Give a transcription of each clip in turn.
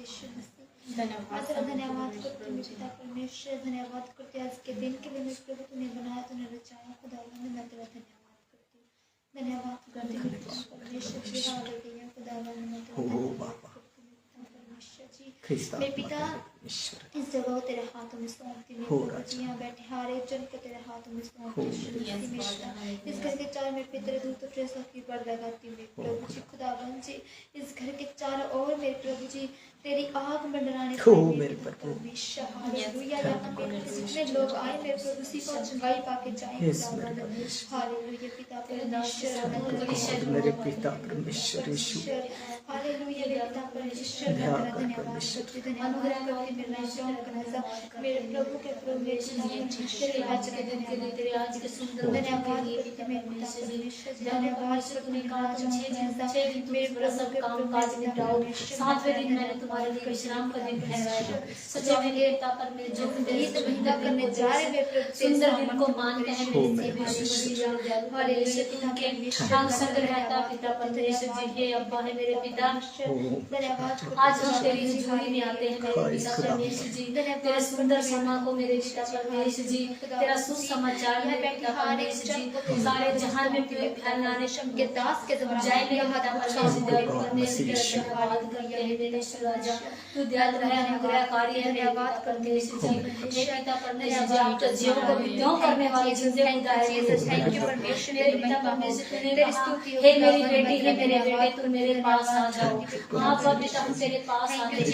यीशु मसीह। मैं तेरा धन्यवाद करती हूँ पिता परमेश्वर, धन्यवाद करती हूँ आज के दिन के लिए मेरे प्रभु तूने बनाया, तूने रचाया खुदावंद, मैं तेरा धन्यवाद करती हूँ, धन्यवाद करती हूँ पिता परमेश्वर जी। हालेलुया खुदावंद, मैं तेरा धन्यवाद करती हूँ पिता परमेश्वर जी। मेरे पिता इस जगह को तेरे हाथों में सौंपती हूँ प्रभु जी, यहाँ बैठे हर एक जन को तेरे हाथों में सौंपती हूँ। इस घर के चारों मेरे पिता दूत प्रेस की पर लगाती हूँ मेरे प्रभु जी खुदावंद जी। इस घर के चारों ओर मेरे प्रभु जी तेरी आग मंडराने मेरे परमेश्वर। हालेलुया, यहाँ मेरे जितने लोग आए मेरे प्रभु उसी को चंगाई पाके जाए खुदावंद। हालेलुया पिता परमेश्वर, मेरे पिता परमेश्वर यीशु, हालेलुया मेरे पिता परमेश्वर, मैं तेरा धन्यवाद करती हूँ, धन्यवाद करती मेरे नाम कनसा मेरे प्रभु के प्रभु मेरे तेरे आज के दिन के लिए, तेरे आज के सुंदर धन्यवाद करती मेरे पिता परमेश्वर, धन्यवाद से तूने कहा तुम 6 दिन मेरे प्रभु के काम काज निपटाओ, 7वें दिन मैंने तुम्हारे लिए विश्राम का दिन ठहराया। सच्चे मेरे पिता परमेश्वर, जो गीत वंदना करने जा रहे मेरे प्रभु सुंदर दिन को मानते हैं मेरे हालेलुया पिता परमेश्वर, हम संग रहता पिता परमेश्वर जी। हे अब्बा है मेरे पिता, धन्यवाद आज हम तेरी झोली में आते हैं मेरे पिता परमेश्वर जी। तेरे सुंदर समा को मेरे पिता परमेश्वर जी, तेरा सुसमाचार है पिता परमेश्वर जी, सारे जहान में फैलाने के दास के द्वारा जाए मेरे पिता परमेश्वर जी। धन्यवाद करते हैं मेरे राजा, तू दयालु है, अनुग्रहकारी है, धन्यवाद करते हैं जी। हे पिता परमेश्वर जी, आप तो जीवों को विद्रोह करने वाले जिंदे खुदाए थैंक यू परमेश्वर मेरे पिता परमेश्वर ने तेरी स्तुति हे मेरी बेटी है मेरे बेटे तू मेरे पास आ जाओ। हां बाप पिता हम तेरे पास आते हैं,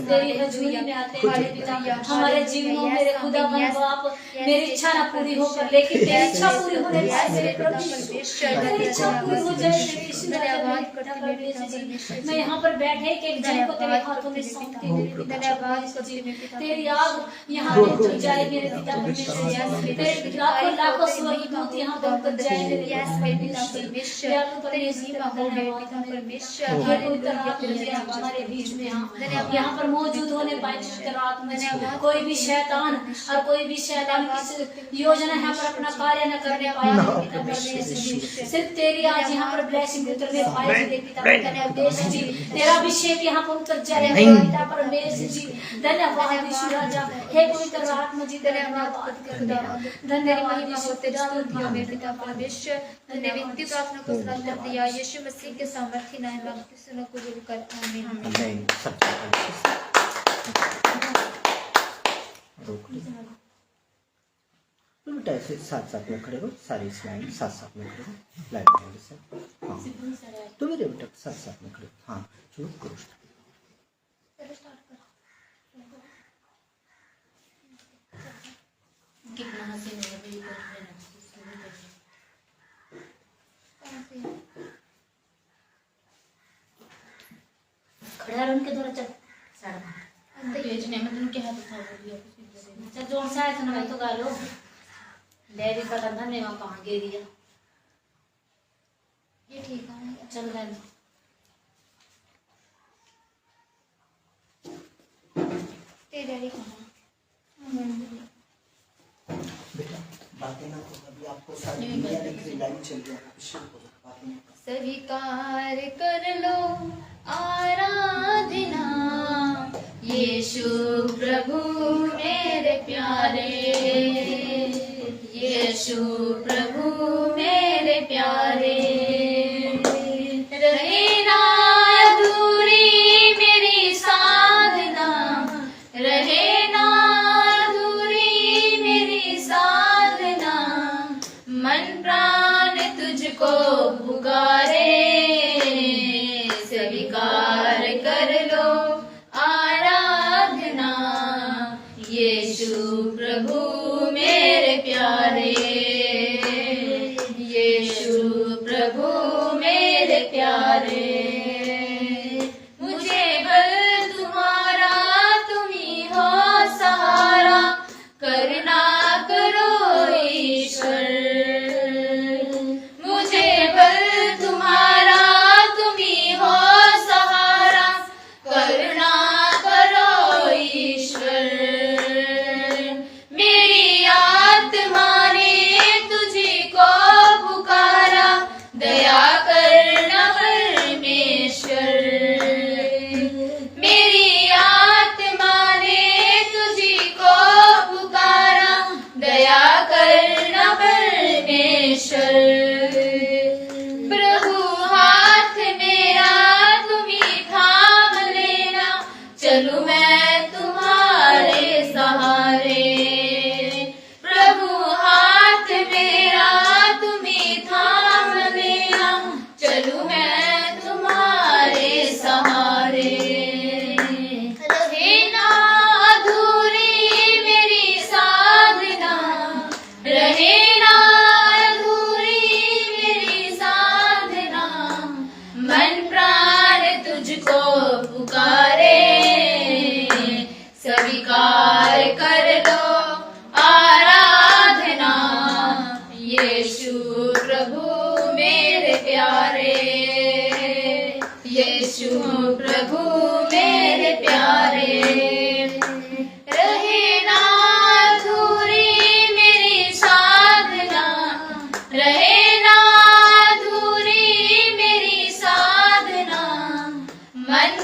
तेरी हजूरी में आते हैं मेरे पिता। हमारे जीवनों मेरे खुदावंद बाप मेरी इच्छा ना पूरी हो पर लेकिन तेरी इच्छा पूरी होने पाए मेरे प्रभु परमेश्वर, तेरी इच्छा पूरी हो जाए मेरे ईश्वर। धन्यवाद करते परमेश्वर जी, मैं यहाँ पर बैठे एक जन को तेरे हाथों में सौंपती हूँ मेरे पिता। धन्यवाद करती हूँ तेरी आग यहाँ पे जल जाए मेरे पिता परमेश्वर, तेरे लाखों लाखों स्वर्गदूत यहाँ पर उतर जाए मेरे पिता परमेश्वर। दयालु परमेश्वर हो मेरे पिता परमेश्वर, हे पवित्र आत्मा हमारे बीच में यहाँ पर मौजूद होने पाए पवित्र आत्मा। कोई भी शैतान और कोई भी शैतान की योजना यहाँ पर अपना कार्य न करने पाए पिता परमेश्वर जी। सिर्फ तेरी आज यहाँ पर ब्लेसिंग उतरने पाए मेरे पिता परमेश्वर जी। तेरा अभिषेक यहाँ पर उतर जाए पिता परमेश्वर जी। धन्यवाद यीशु राजा, हे पवित्र आत्मा जी धन्यवाद करते हैं, धन्यवाद यीशु तेरा स्तुति मेरे पिता परमेश्वर। धन्यवाद की प्रार्थना को सुना कर दिया यीशु मसीह के सामर्थ्य नाम में मांगते सुनो कबूल कर आमीन आमीन। बेटा ऐसे साथ साथ में खड़े हो, सारी लाइन साथ साथ में खड़े हो, लाइन में से हाँ तो मेरे बेटा साथ साथ में खड़े हो। हाँ चलो करो कितना हंसी नहीं खड़ा रन के द्वारा चल सारा भेजने में तुम क्या हाथ उठा लिया अच्छा जोर से आया था ना तो गालो डेरी का धंधा ने वहां कहां गिर दिया ये ठीक है चल रहा है तेरे डैडी कहां बेटा बातें ना तो अभी आपको सारी दुनिया की लाइन चल रही है। स्वीकार कर लो आराधना यीशु प्रभु मेरे प्यारे, यीशु प्रभु मेरे प्यारे। रहे ना अधूरी मेरी साधना, रहे ना अधूरी मेरी साधना, मन प्राण तुझको पुकारे। स्वीकार कर लो आराधना यीशु प्रभु मेरे प्यारे।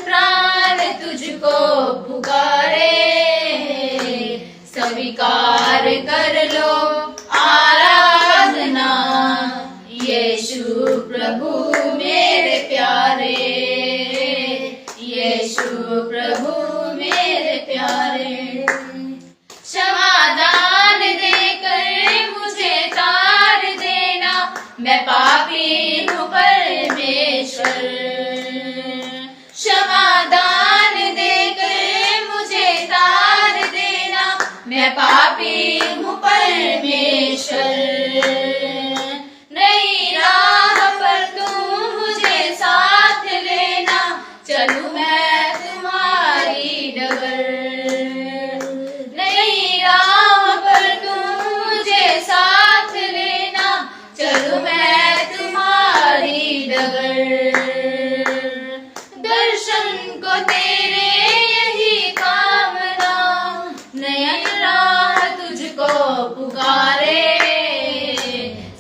प्राण तुझको पुकारे, स्वीकार कर लो आराधना। यीशु प्रभु मेरे प्यारे, यीशु प्रभु मेरे प्यारे। क्षमादान देकर मुझे तार देना, मैं पापी हूँ परमेश्वर। क्षमादान देकर मुझे तार देना, मैं पापी हूँ परमेश्वर। नई राह पर तुम मुझे साथ लेना, चलूं मैं तुम्हारी डगर। नई राह पर तुम मुझे साथ लेना, चलूं मैं तुम्हारी डगर। दर्शन को तेरे यही कामना, नयन राह तुझको पुकारे,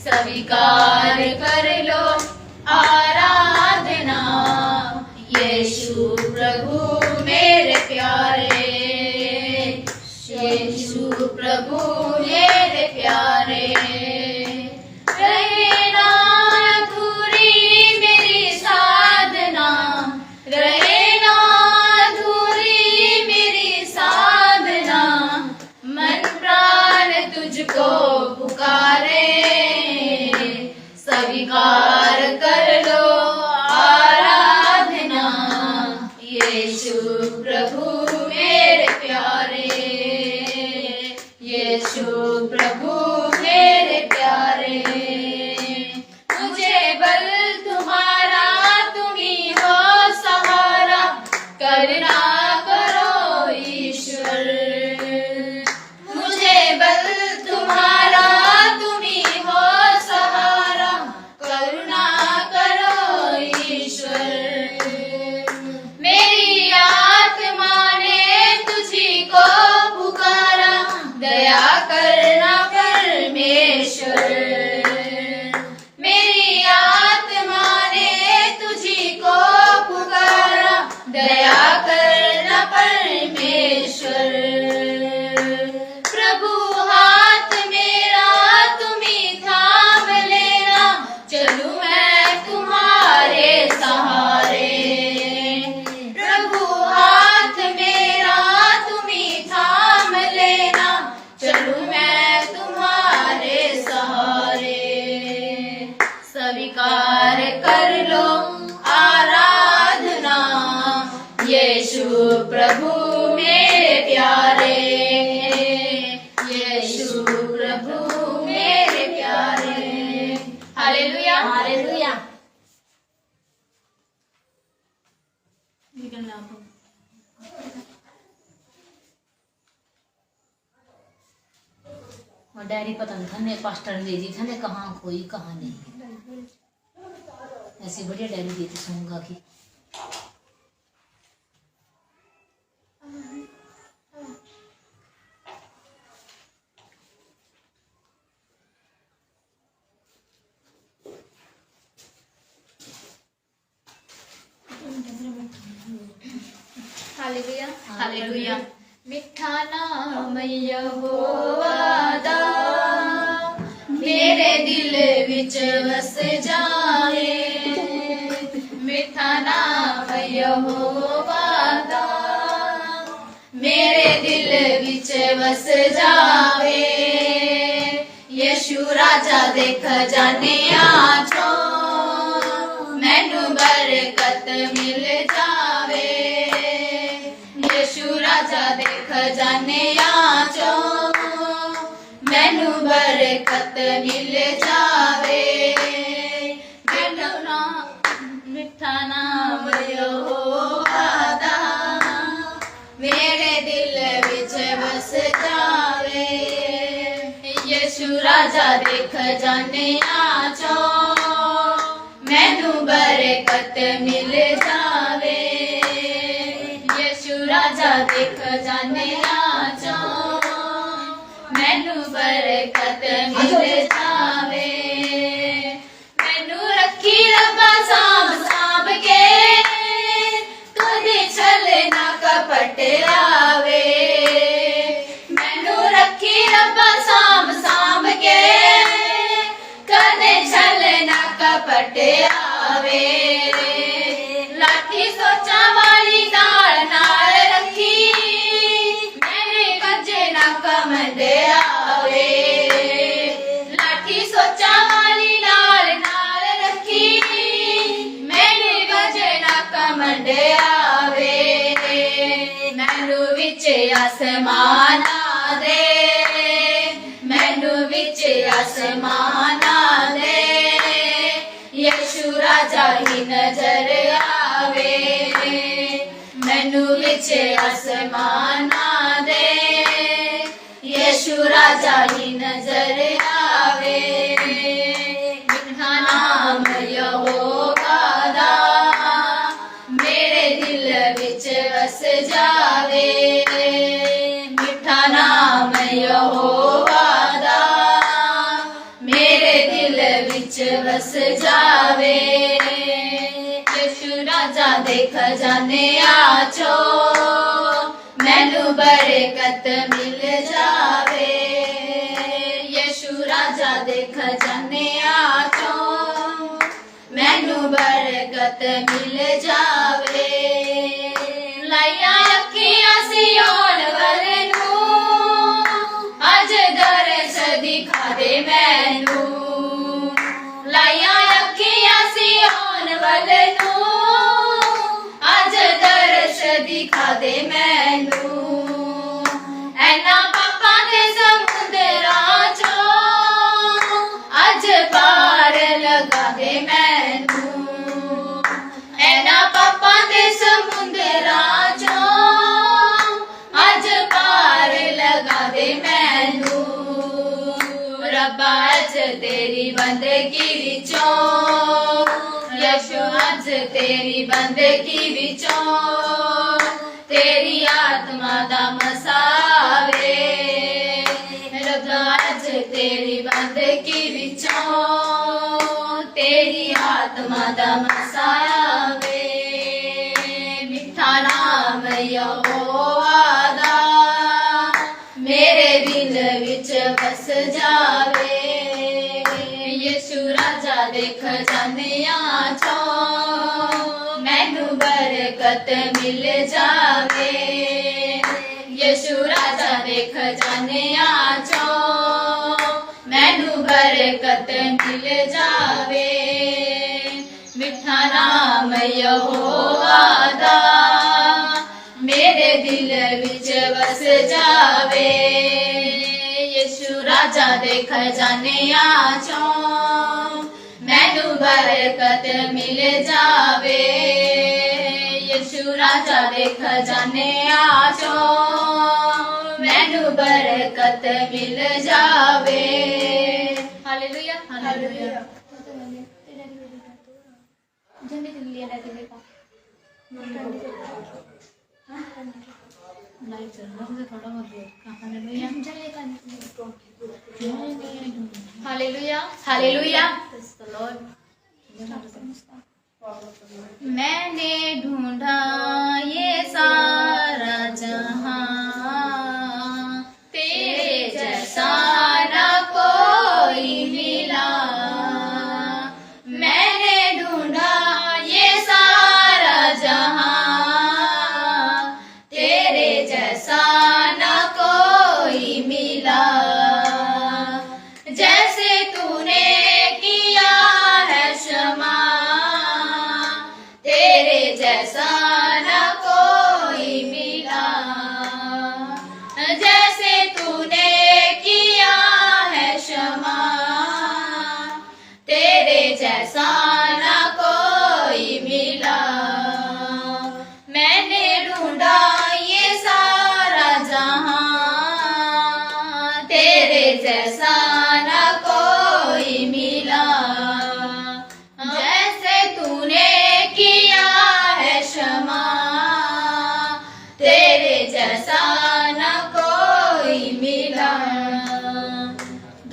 स्वीकार कर लो आराधना। यीशु प्रभु मेरे प्यारे, यीशु प्रभु मेरे प्यारे। रहे ना अधूरी मेरी साधना, रहे ना अधूरी मेरी साधना। मन प्राण तुझको पुकारे, स्वीकार कर लो आराधना। यीशु प्रभु मेरे प्यारे, यीशु प्रभु मेरे प्यारे। मुझे बल तुम्हारा तुम ही हो सहारा, करना करो ईश्वर। मुझे बल तुम्हारा तुम ही हो सहारा, करुणा करो ईश्वर। मेरी आत्मा ने तुझी को पुकारा, दया करना परमेश्वर। मेरी आत्मा ने तुझी को पुकारा, दया करना परमेश्वर। प्रभु हाथ मेरा तुम ही थाम लेना, चलूं मैं तुम्हारे सहारे। प्रभु हाथ मेरा तुम ही थाम लेना, चलूं मैं तुम्हारे सहारे। स्वीकार कर लो आराधना। यीशु प्रभु मेरे प्यारे, यीशु प्रभु मेरे प्यारे। Hallelujah, hallelujah. और डैडी पता नहीं था ने पास्टर दे दी था ने कहाँ खोई कहाँ नहीं। ऐसी बढ़िया डैडी दी थी सूंगा की। Hallelujah, hallelujah. मिठा नाम यहोवा दा, मेरे दिल विच वस जाए। मिठा नाम यहोवा दा, मेरे दिल विच वस जावे। यीशु राजा देख जाने आछो, मैनू बरकत मिल जावे। यीशु राजा देख जाने आछो, मैनू बरकत मिल जावे। मिठा नाम यहोवा दा, मेरे दिल विच बस जावे। यीशु राजा देख जाने आछो, मैनू बरकत मिल जावे। यीशु राजा देख जाने आछो, मैनू बरकत मिल जावे। मैनू रखी रब्बा सांभ सांभ के, कदे पटियावे मैनू रखी रब्बा साम साम के कदे छल ना कपट आवे लाठी सोचा वाली नाल रखी मैंने कजे ना कमद आवे लाठी सोचा वाली नाल रखी मैंने कजे ना कमद आवे मैनू विच आसमाना दे मैनू विच आसमाना दे यीशु राजा ही नजर आवे मैनू विच आसमाना दे यीशु राजा ही नजर आवे मिठा नाम यहोवा दा मेरे दिल विच वस जावे मिठा नाम यहोवा दा मेरे दिल विच वस जावे यीशु राजा दे खजाने आचो मैनू बरकत मिल जावे यीशु राजा दे खजाने आचो मैनू बरकत मिल जावे लाइया अखियां सियोन वाले नू अज दरस दिखा दे मैनू लाइया अखियां सियोन वाले नू अज दरस दिखा दे मैनू ऐना पापा दे समुंदरां चो अज पार लगा दे मैनू ऐना पापा दे समुंदरां चो अज पार लगा दे मैनू रब्बा अज तेरी बंदगी विचों यीशु अज तेरी बंदगी विचों तेरी आत्मा दा मसावे रब्बा अज तेरी बंदगी विचों तेरी आत्मा दा मसावे मिठा नाम यहोवा दा मेरे दिल विच बस जावे यीशु राजा दे खजानियां चो मैनू बरकत मिल जावे यीशु राजा दे खजानियां चो मैनू बरकत मिल जावे मिठा नाम यहोवा दा मेरे दिल विच बस जावे यीशु राजा दे खजानियां चो मैनू बरकत मिल जावे यीशु राजा दे खजानियां चो मैनू बरकत मिल जावे हालेलुया हालेलुया जल्दी जल्दी लेके देखा नहीं चल रहा मुझे थोड़ा बहुत हालेलुया हालेलुया हालेलुया मैंने ढूंढा ये सारा जहां तेरे जैसा न कोई मिला मैंने ढूंढा ये सारा जहां तेरे जैसा न कोई मिला जैसे तूने किया है क्षमा तेरे जैसा न कोई मिला जैसे तूने किया है क्षमा तेरे जैसा न कोई मिला मैंने ढूंढा ये सारा जहां तेरे जैसा न कोई मिला जैसे तूने किया है क्षमा तेरे जैसा न कोई मिला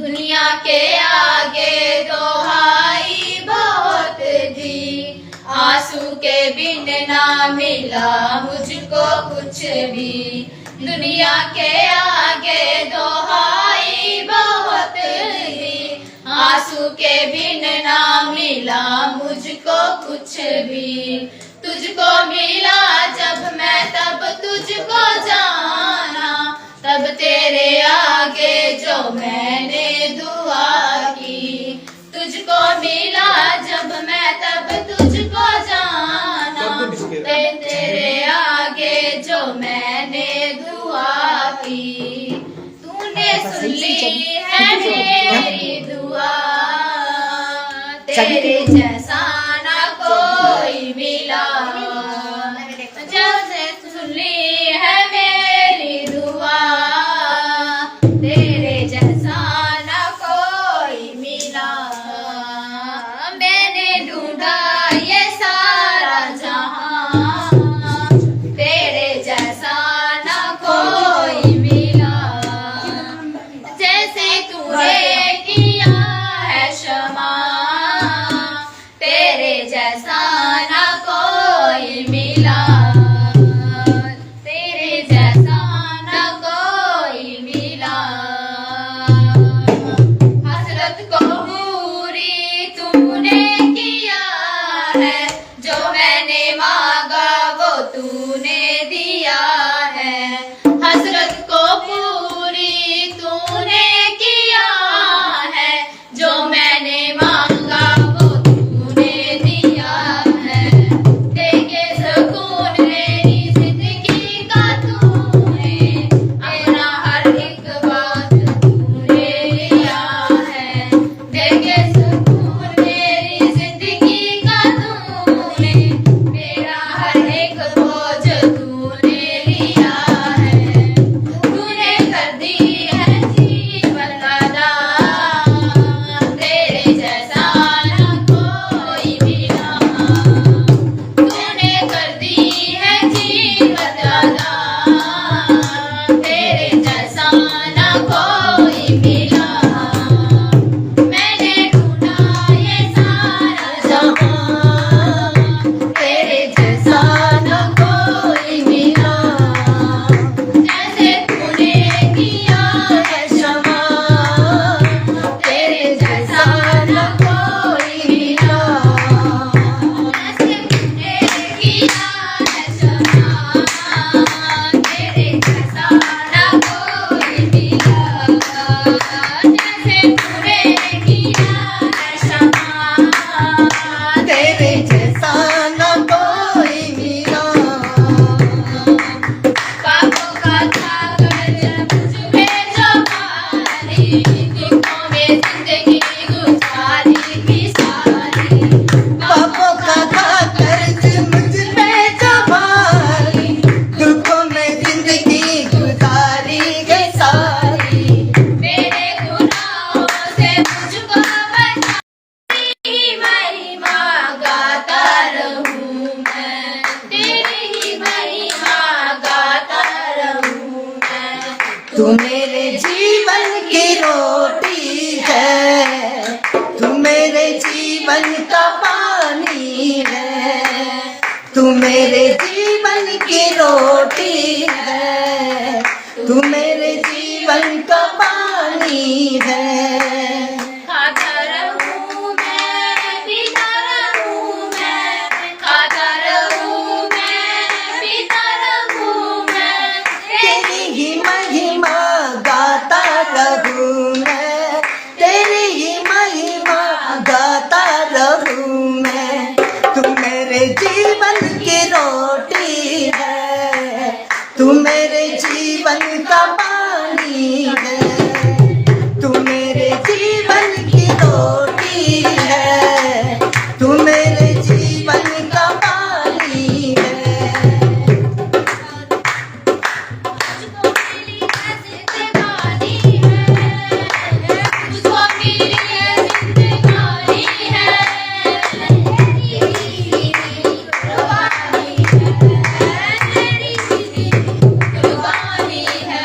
दुनिया के आगे दोहाई बहुत दी आंसू के बिन ना मिला मुझको कुछ भी, दुनिया के आगे दोहाई बहुत ही, आंसू के बिन ना मिला मुझको कुछ भी, तुझको मिला जब मैं तब तुझको जाना, तब तेरे आगे जो मैंने दुआ की, तुझको मिला जब मैं तब तुझको जाना, तेरे आगे जो मैंने दुआ की, तूने सुन ली है मेरी दुआ, तेरे जैसा ना कोई मिला, जब से सुन ली है मेरी दुआ, तेरे जैसा ना कोई मिला, मैंने ढूंढा ये सारा जहां, तेरे जैसा ना कोई मिला, जैसे तूने किया है क्षमा, तेरे जैसा ना कोई मिला, तेरे जैसा ना कोई मिला, हसरत को पूरी तूने किया है, जो मैंने मांगा वो तूने दिया है, हसरत को पूरी तूने किया है, जो मैंने मांगा वो तूने दिया है, देके सुकून मेरी जिंदगी का तूने, अपना हर एक बात तूने लिया है, देके सुकून मेरी जिंदगी का तूने, मेरा हर एक बोझ तूने लिया है, तूने कर दी है जीवन दादा, तेरे जैसा ना कोई मिला, तूने कर दी है जीवन दादा, तेरे जैसा ना कोई मिला, मैंने ढूंढा ये सारा जहां, तेरे जैसा ना कोई मिला, जैसे तूने किया है क्षमा, तेरे जैसा ना कोई मिला, जैसे तूने किया है क्षमा, तेरे जैसा ना कोई मिला, जैसे तूने किया है क्षमा, तेरे जैसा ना कोई मिला, पापों का था कर्ज मुझ में जो भारी, दुखों में जिंदगी गुजारी की सारी, पापों का था कर्ज मुझ में जो भारी, दुखों में जिंदगी गुजारी गई सारी, मेरे गुनाहों से मुझको बचा, तेरी महिमा गाता रहूं मैं, तेरी ही महिमा गाता रहूं मैं, तू मेरे जीवन की रोटी है, तू मेरे जीवन का पानी है, तू मेरे जीवन की रोटी है, तू मेरे जीवन का पानी है, खाता रहूं मैं, पीता रहूं मैं, खाता रहूं मैं, पीता रहूं मैं, तेरी ही महिमा गाता रहूं मैं, तेरी ही महिमा गाता रहूं मैं, तू मेरे जीवन की रोटी है, तू मेरे जीवन का पानी है, तू मेरे जीवन की रोटी है, तू मेरे जीवन का पानी है। मुझको मिली है जिंदगानी है, मुझको मिली है जिंदगानी है, तेरी कुर्बानी है, तेरी कुर्बानी है,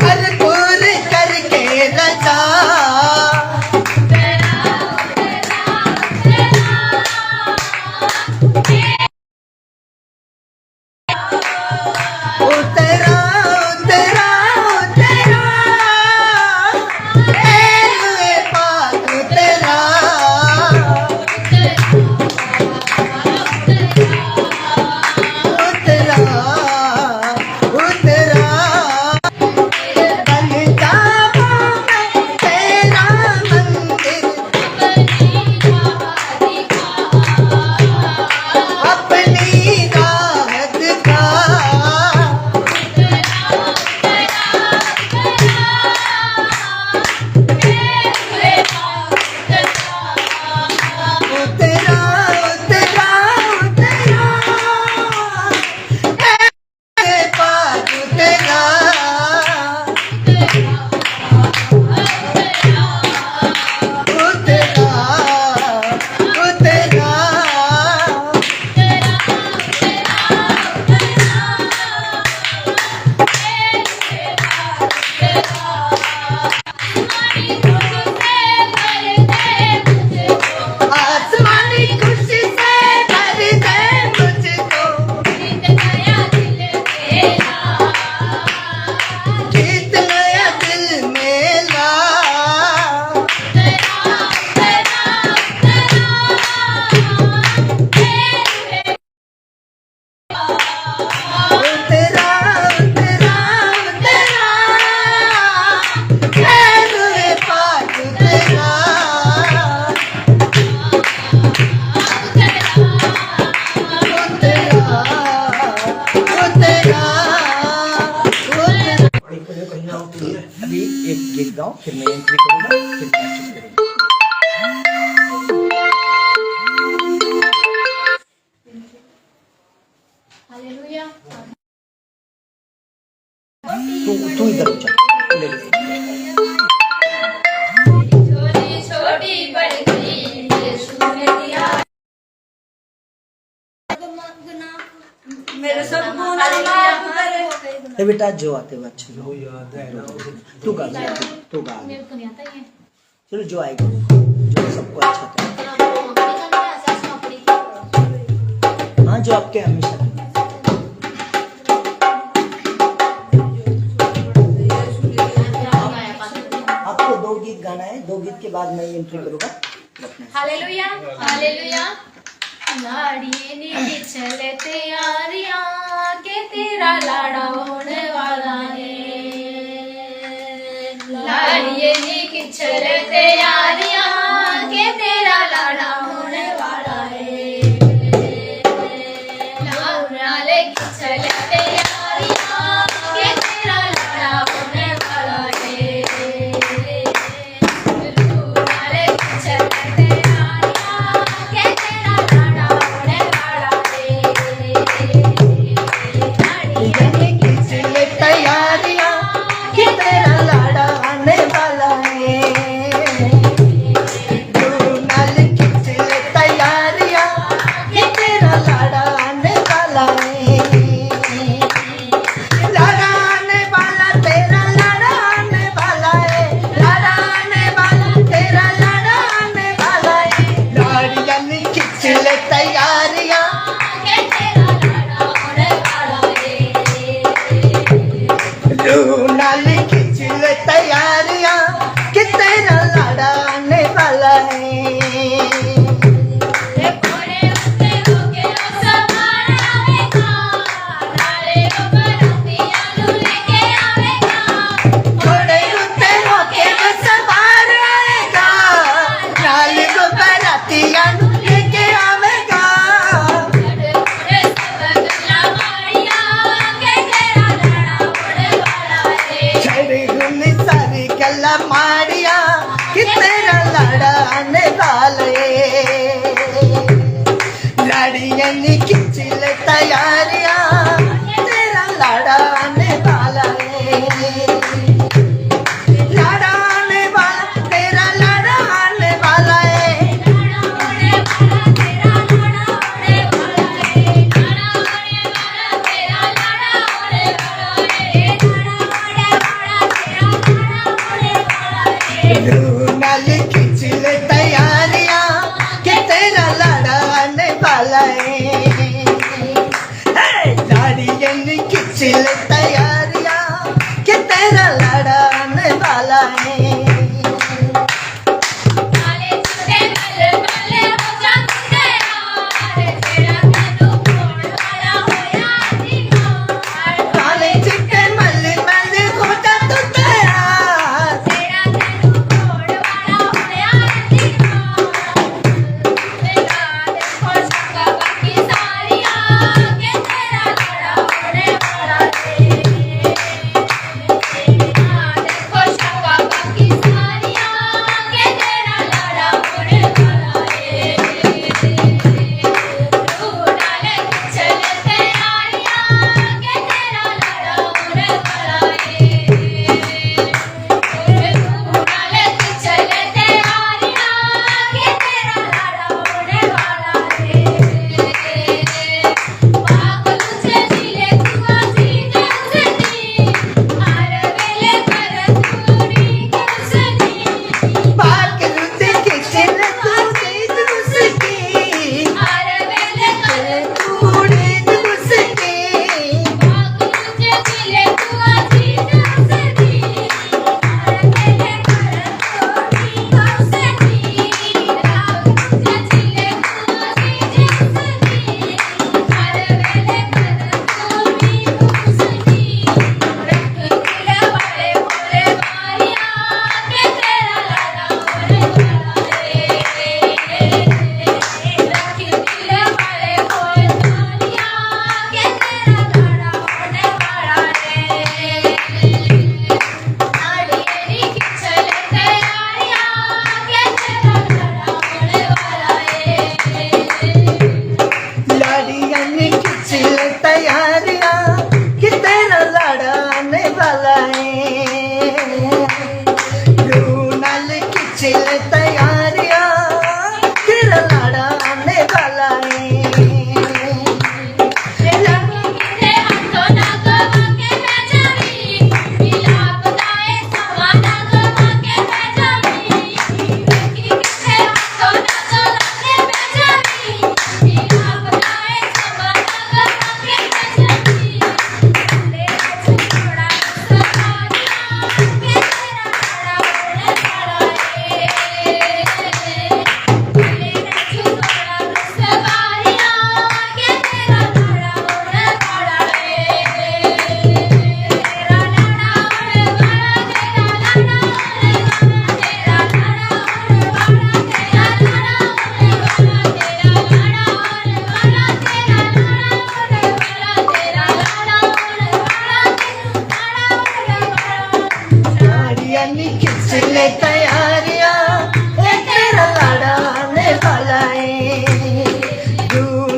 भरपूर करके रजा उतरा उतरा उतरा ए पाक उतरा उतरा उतरा बन जावा मैं तेरा मंदिर अपनी राह दिखा उतरा उतरा उतरा ए पाक उतरा उतरा उतरा आसमानी खुशी से भर दे मुझको गीत नया दिल में ला उतरा उतरा उतरा ए रुए पाक उतरा अभी एक गीत गाओ फिर मैं एंट्री करूंगा फिर प्रैक्टिस करूंगा हालेलुया। तू इधर जा ले छोटी छोटी बड़ी यीशु ने दिया मेरे सब गुनाह माफ करे। ए बेटा जो आते हुए अच्छे लो तू गा तू गा मेरे को नहीं आता ये। चलो जो आएगा वो जो सबको अच्छा था हाँ जो आपके हमेशा आपको 2 गीत गाना है 2 गीत के बाद मैं एंट्री करूंगा हालेलुया हालेलुया। लाड़िए ने चले तैयारियां के तेरा लाड़ा होने वाला है। लाड़िए ने चले तैयारियां के तेरा लाड़ा होने वाला है। लाड़े की चले तैयारियां के तेरा लाड़ा होने वाला है। लाड़े की चले तैयारियां के तेरा लाड़ा होने वाला है। लाड़िए ने चले तैयारियां कि तेरा लाड़ा आने वाला है नाल की चले तैयारियां कि तेरा लाड़ा आने वाला है लाड़ा आने वाला तेरा लाड़ा आने वाला है लाड़ा आने वाला तेरा लाड़ा आने वाला है लाड़ियां ने खिंच ले तैयारियां के तेरा लाड़ा होने वाला है। नाल खिंच ले तैयारियां कि तेरा लाड़ा आने वाला है कोरे उत्ते होके ओ सवार आवेगा। लाड़े को बरातियां नु लेके आवेगा। घोड़े उत्ते होके वो सवार आएगा नाल को बरातियां नु लेके आवेगा कोरे सब गल्ला माड़ियां के तेरा लाड़ा होने वाला है। छड़े गुनी सारी गल्ला मारिया कि तेरा लाड़ा आने वाला है लाड़ियां ने खिंच ले तैयारियां तेरा लाड़ा आने वाला है लाड़ा आने वाला तेरा लाड़ा आने वाला है लाड़ा होने वाला तेरा लाड़ा होने वाला है। लाड़ा होने वाला तेरा लाड़ा होने वाला है। लाड़ा होने वाला नाल खिंच ले तैयारियां कि तेरा लाड़ा आने वाला है। लाड़ियन खिंच ले तैयारियां कि तेरा लाड़ा आने वाला है।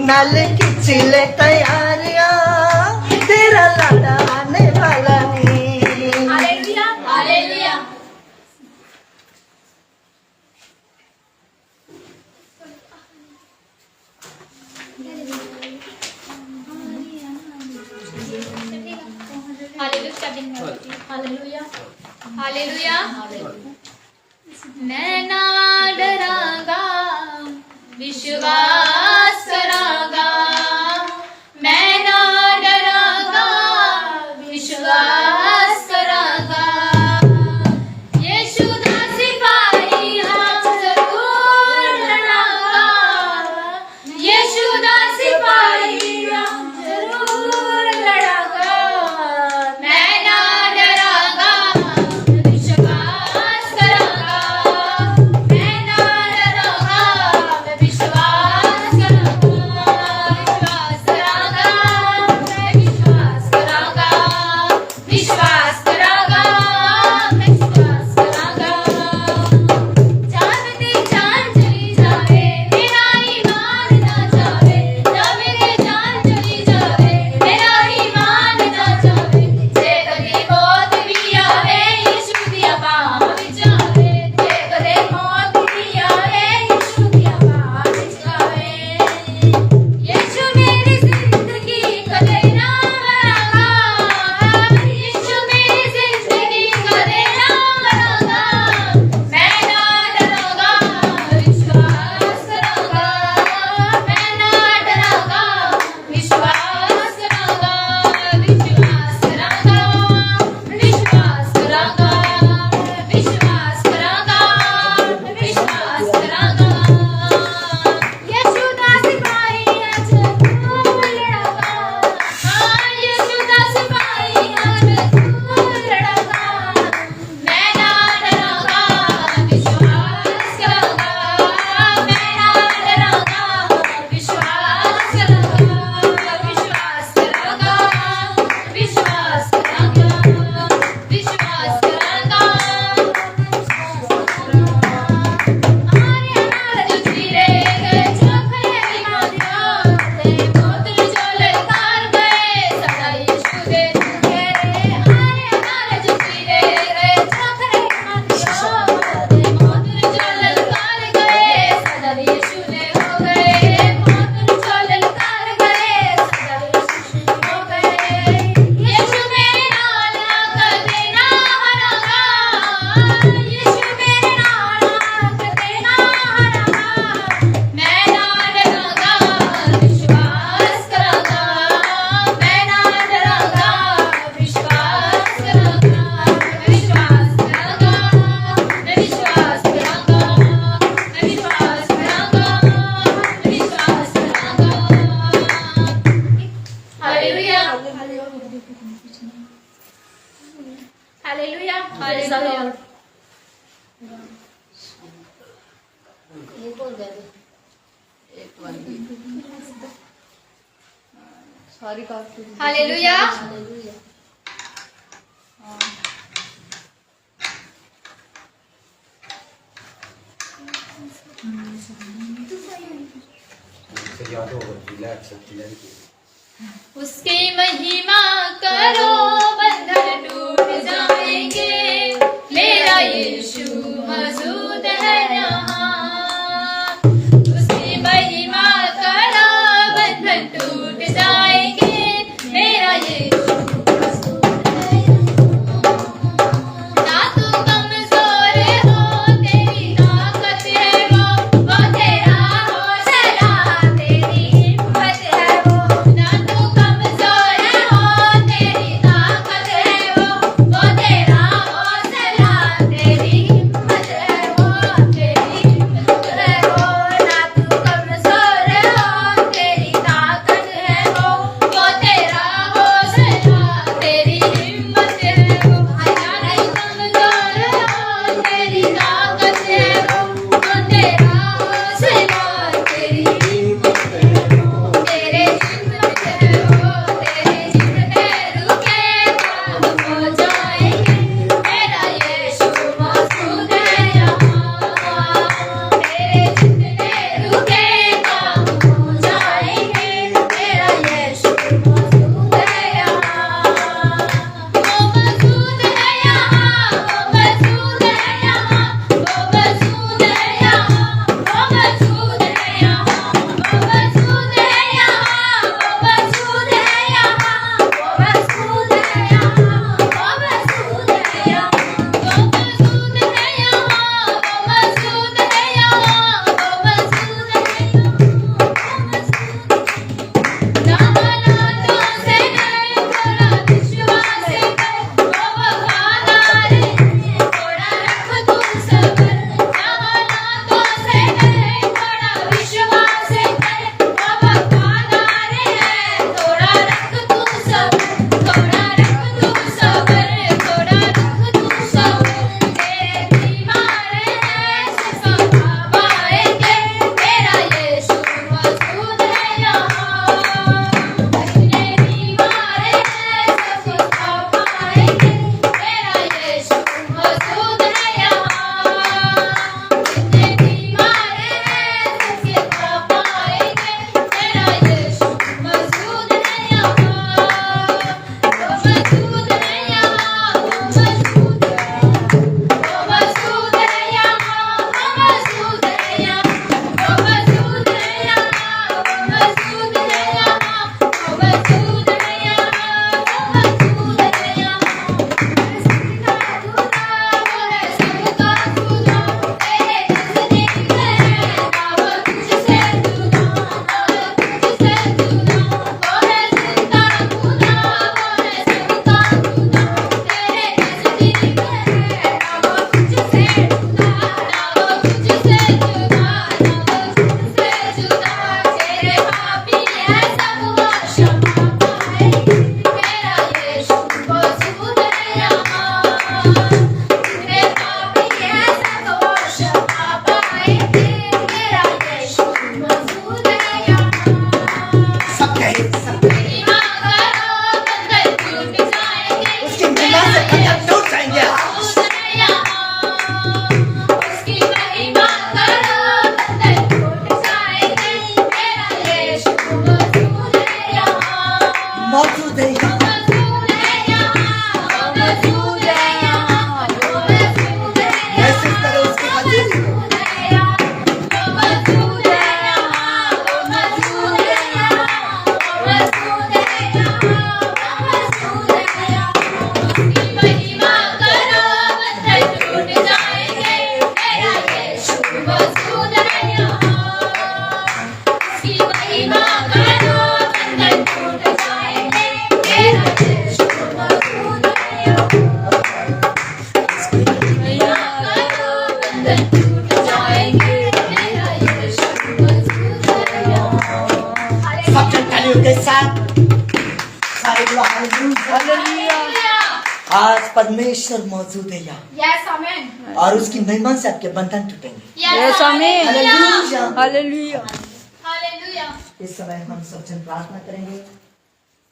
नाल खिंच ले तैयारियां तेरा लाड़ा आने वाला है। Hallelujah hallelujah. Hallelujah hallelujah. मैं ना डरांगा विश्वास करांगा, मैं ना डरांगा विश्वास करांगा। यीशु दा सिपाही हां जरूर लड़ांगा, यीशु दा सिपाही हां जरूर लड़ांगा। मैं ना डरांगा विश्वास करांगा, मैं ना डरांगा विश्वास हालेलुया हालेलुया सारी काफी हालेलुया उसकी महिमा करो बंधन टूट जाएंगे मेरा यीशु मौजूद है यहाँ उसकी महिमा करो बंधन टूट जाएंगे मेरा यीशु मौजूद है ना तू कमजोर हो तेरी ताकत है वो तेरा हौसला तेरी हिम्मत है वो ना तू कमजोर हो तेरी ताकत परमेश्वर मौजूद है यहाँ, Yes, amen. और उसकी महिमा से आपके बंधन टूटेंगे। Yes, amen. Hallelujah. Hallelujah. Hallelujah. इस समय हम सब जन प्रार्थना करेंगे।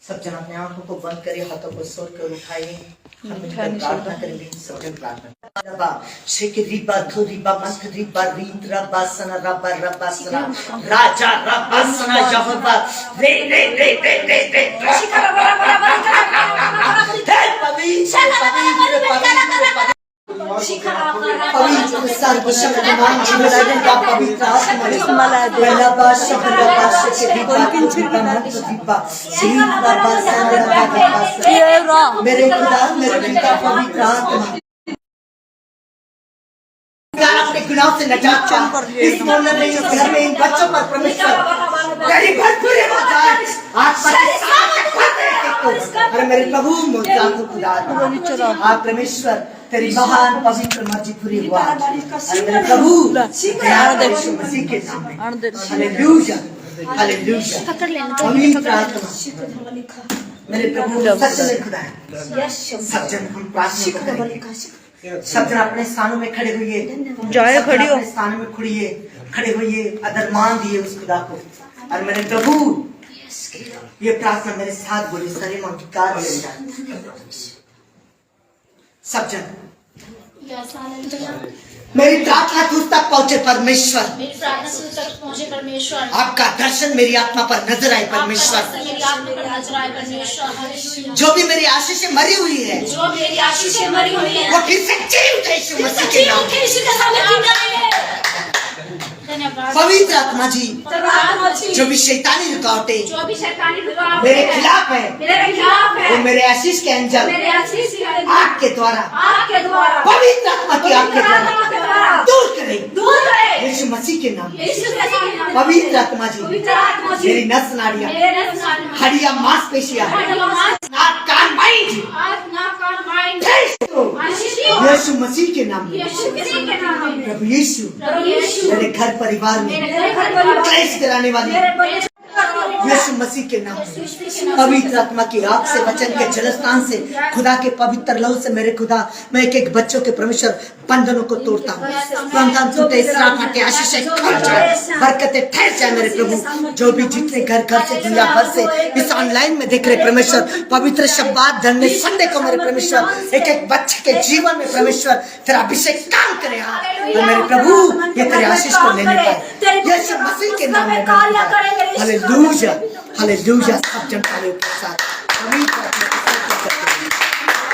सब जन अपने आंखों को बंद करिए, हाथों को सोच कर उठाइए, हम मिलकर प्रार्थना करेंगे। सब जन प्रार्थना। रबा शेके रिबा थो रिबा मंथ रिबा रीत रबा सना रबा रबा सना राजा रबा सना यहोवा रे रे रे रे रे रे शिखर बड़ा बड़ा बड़ा पवित्र पवित्र पवित्र पवित्र सर्वशक्तिमान जीवनानंद का पवित्र आत्मा पहला बार शब्द बार से दीपा दीपा दीपा बार मेरे खुदा मेरे पिता पवित्र आत्मा अपने गुनाह से नजात चाह इस मोहल्ले में इस घर में इन बच्चों पर परमेश्वर तेरी भरपूर हो जाए अरे मेरे प्रभु मोजा को खुदा आप परमेश्वर तेरी महान पवित्र मर्जी पूरी हुआ। अरे मेरे प्रभु यीशु मसीह के नाम में हालेलुया हालेलुया पवित्र आत्मा मेरे प्रभु सच में खुदा है। सब जन हम प्रार्थना करेंगे। सब जन अपने स्थानों में खड़े हुए जाए खड़ी हो अपने स्थानों में खड़े हुए अदर मान दिए उस खुदा को। और मेरे प्रभु ये प्रार्थना मेरे साथ बोली सारे अंगीकार ले जाए। सब जन Yes, hallelujah. मेरी प्रार्थना तुझ तक पहुंचे परमेश्वर। मेरी प्रार्थना तुझ तक पहुंचे परमेश्वर। आपका दर्शन मेरी आत्मा पर नजर आए परमेश्वर। आपका दर्शन मेरी आत्मा पर नजर आए परमेश्वर। हालेलुया। जो भी मेरी आशीष मरी हुई है जो मेरी आशीष से मरी हुई है वो फिर से जी उठे यीशु मसीह के नाम में। यीशु के नाम में धन्यवाद। पवित्र आत्मा जी जो भी शैतानी रुकावटें जो भी शैतानी रुकावटें मेरे खिलाफ है मेरे खिलाफ है वो मेरे आशीष के एंजल मेरे आशीष के आग के द्वारा आपके द्वारा पवित्र आत्मा की आग के द्वारा दूर करे यीशु मसीह के नाम में। यीशु के नाम में पवित्र आत्मा जी पवित्र आत्मा जी मेरी नस नाड़ियां मेरे नस हड्डियां मांसपेशियां नाक कान माइंड आज ना कान माइंड आशीष यीशु मसीह के नाम में। यीशु के नाम में प्रभु यीशु प्रभु यीशु मेरे घर परिवार में मेरे घर परिवार क्लेश कराने वाली यीशु मसीह के नाम में पवित्र आत्मा की आग से वचन के जलस्थान से खुदा के पवित्र लहू से मेरे खुदा मैं एक एक बच्चों के परमेश्वर बंधनों को तोड़ता हूँ। बंधन टूटे श्राप हटे आशीष खुल जाए बरकतें ठहर जाए मेरे प्रभु। जो भी जितने घर घर से दुनिया भर से इस ऑनलाइन में देख रहे परमेश्वर पवित्र शब्द धन्य संडे को मेरे परमेश्वर एक एक बच्चे के जीवन में परमेश्वर तेरा अभिषेक काम करे तो मेरे प्रभु ये तेरे आशीष को लेने पाए यीशु मसीह के नाम में हालेलुया हालेलुया। सब जन तालियों के साथ पवित्र आत्मा की स्तुति करते हैं।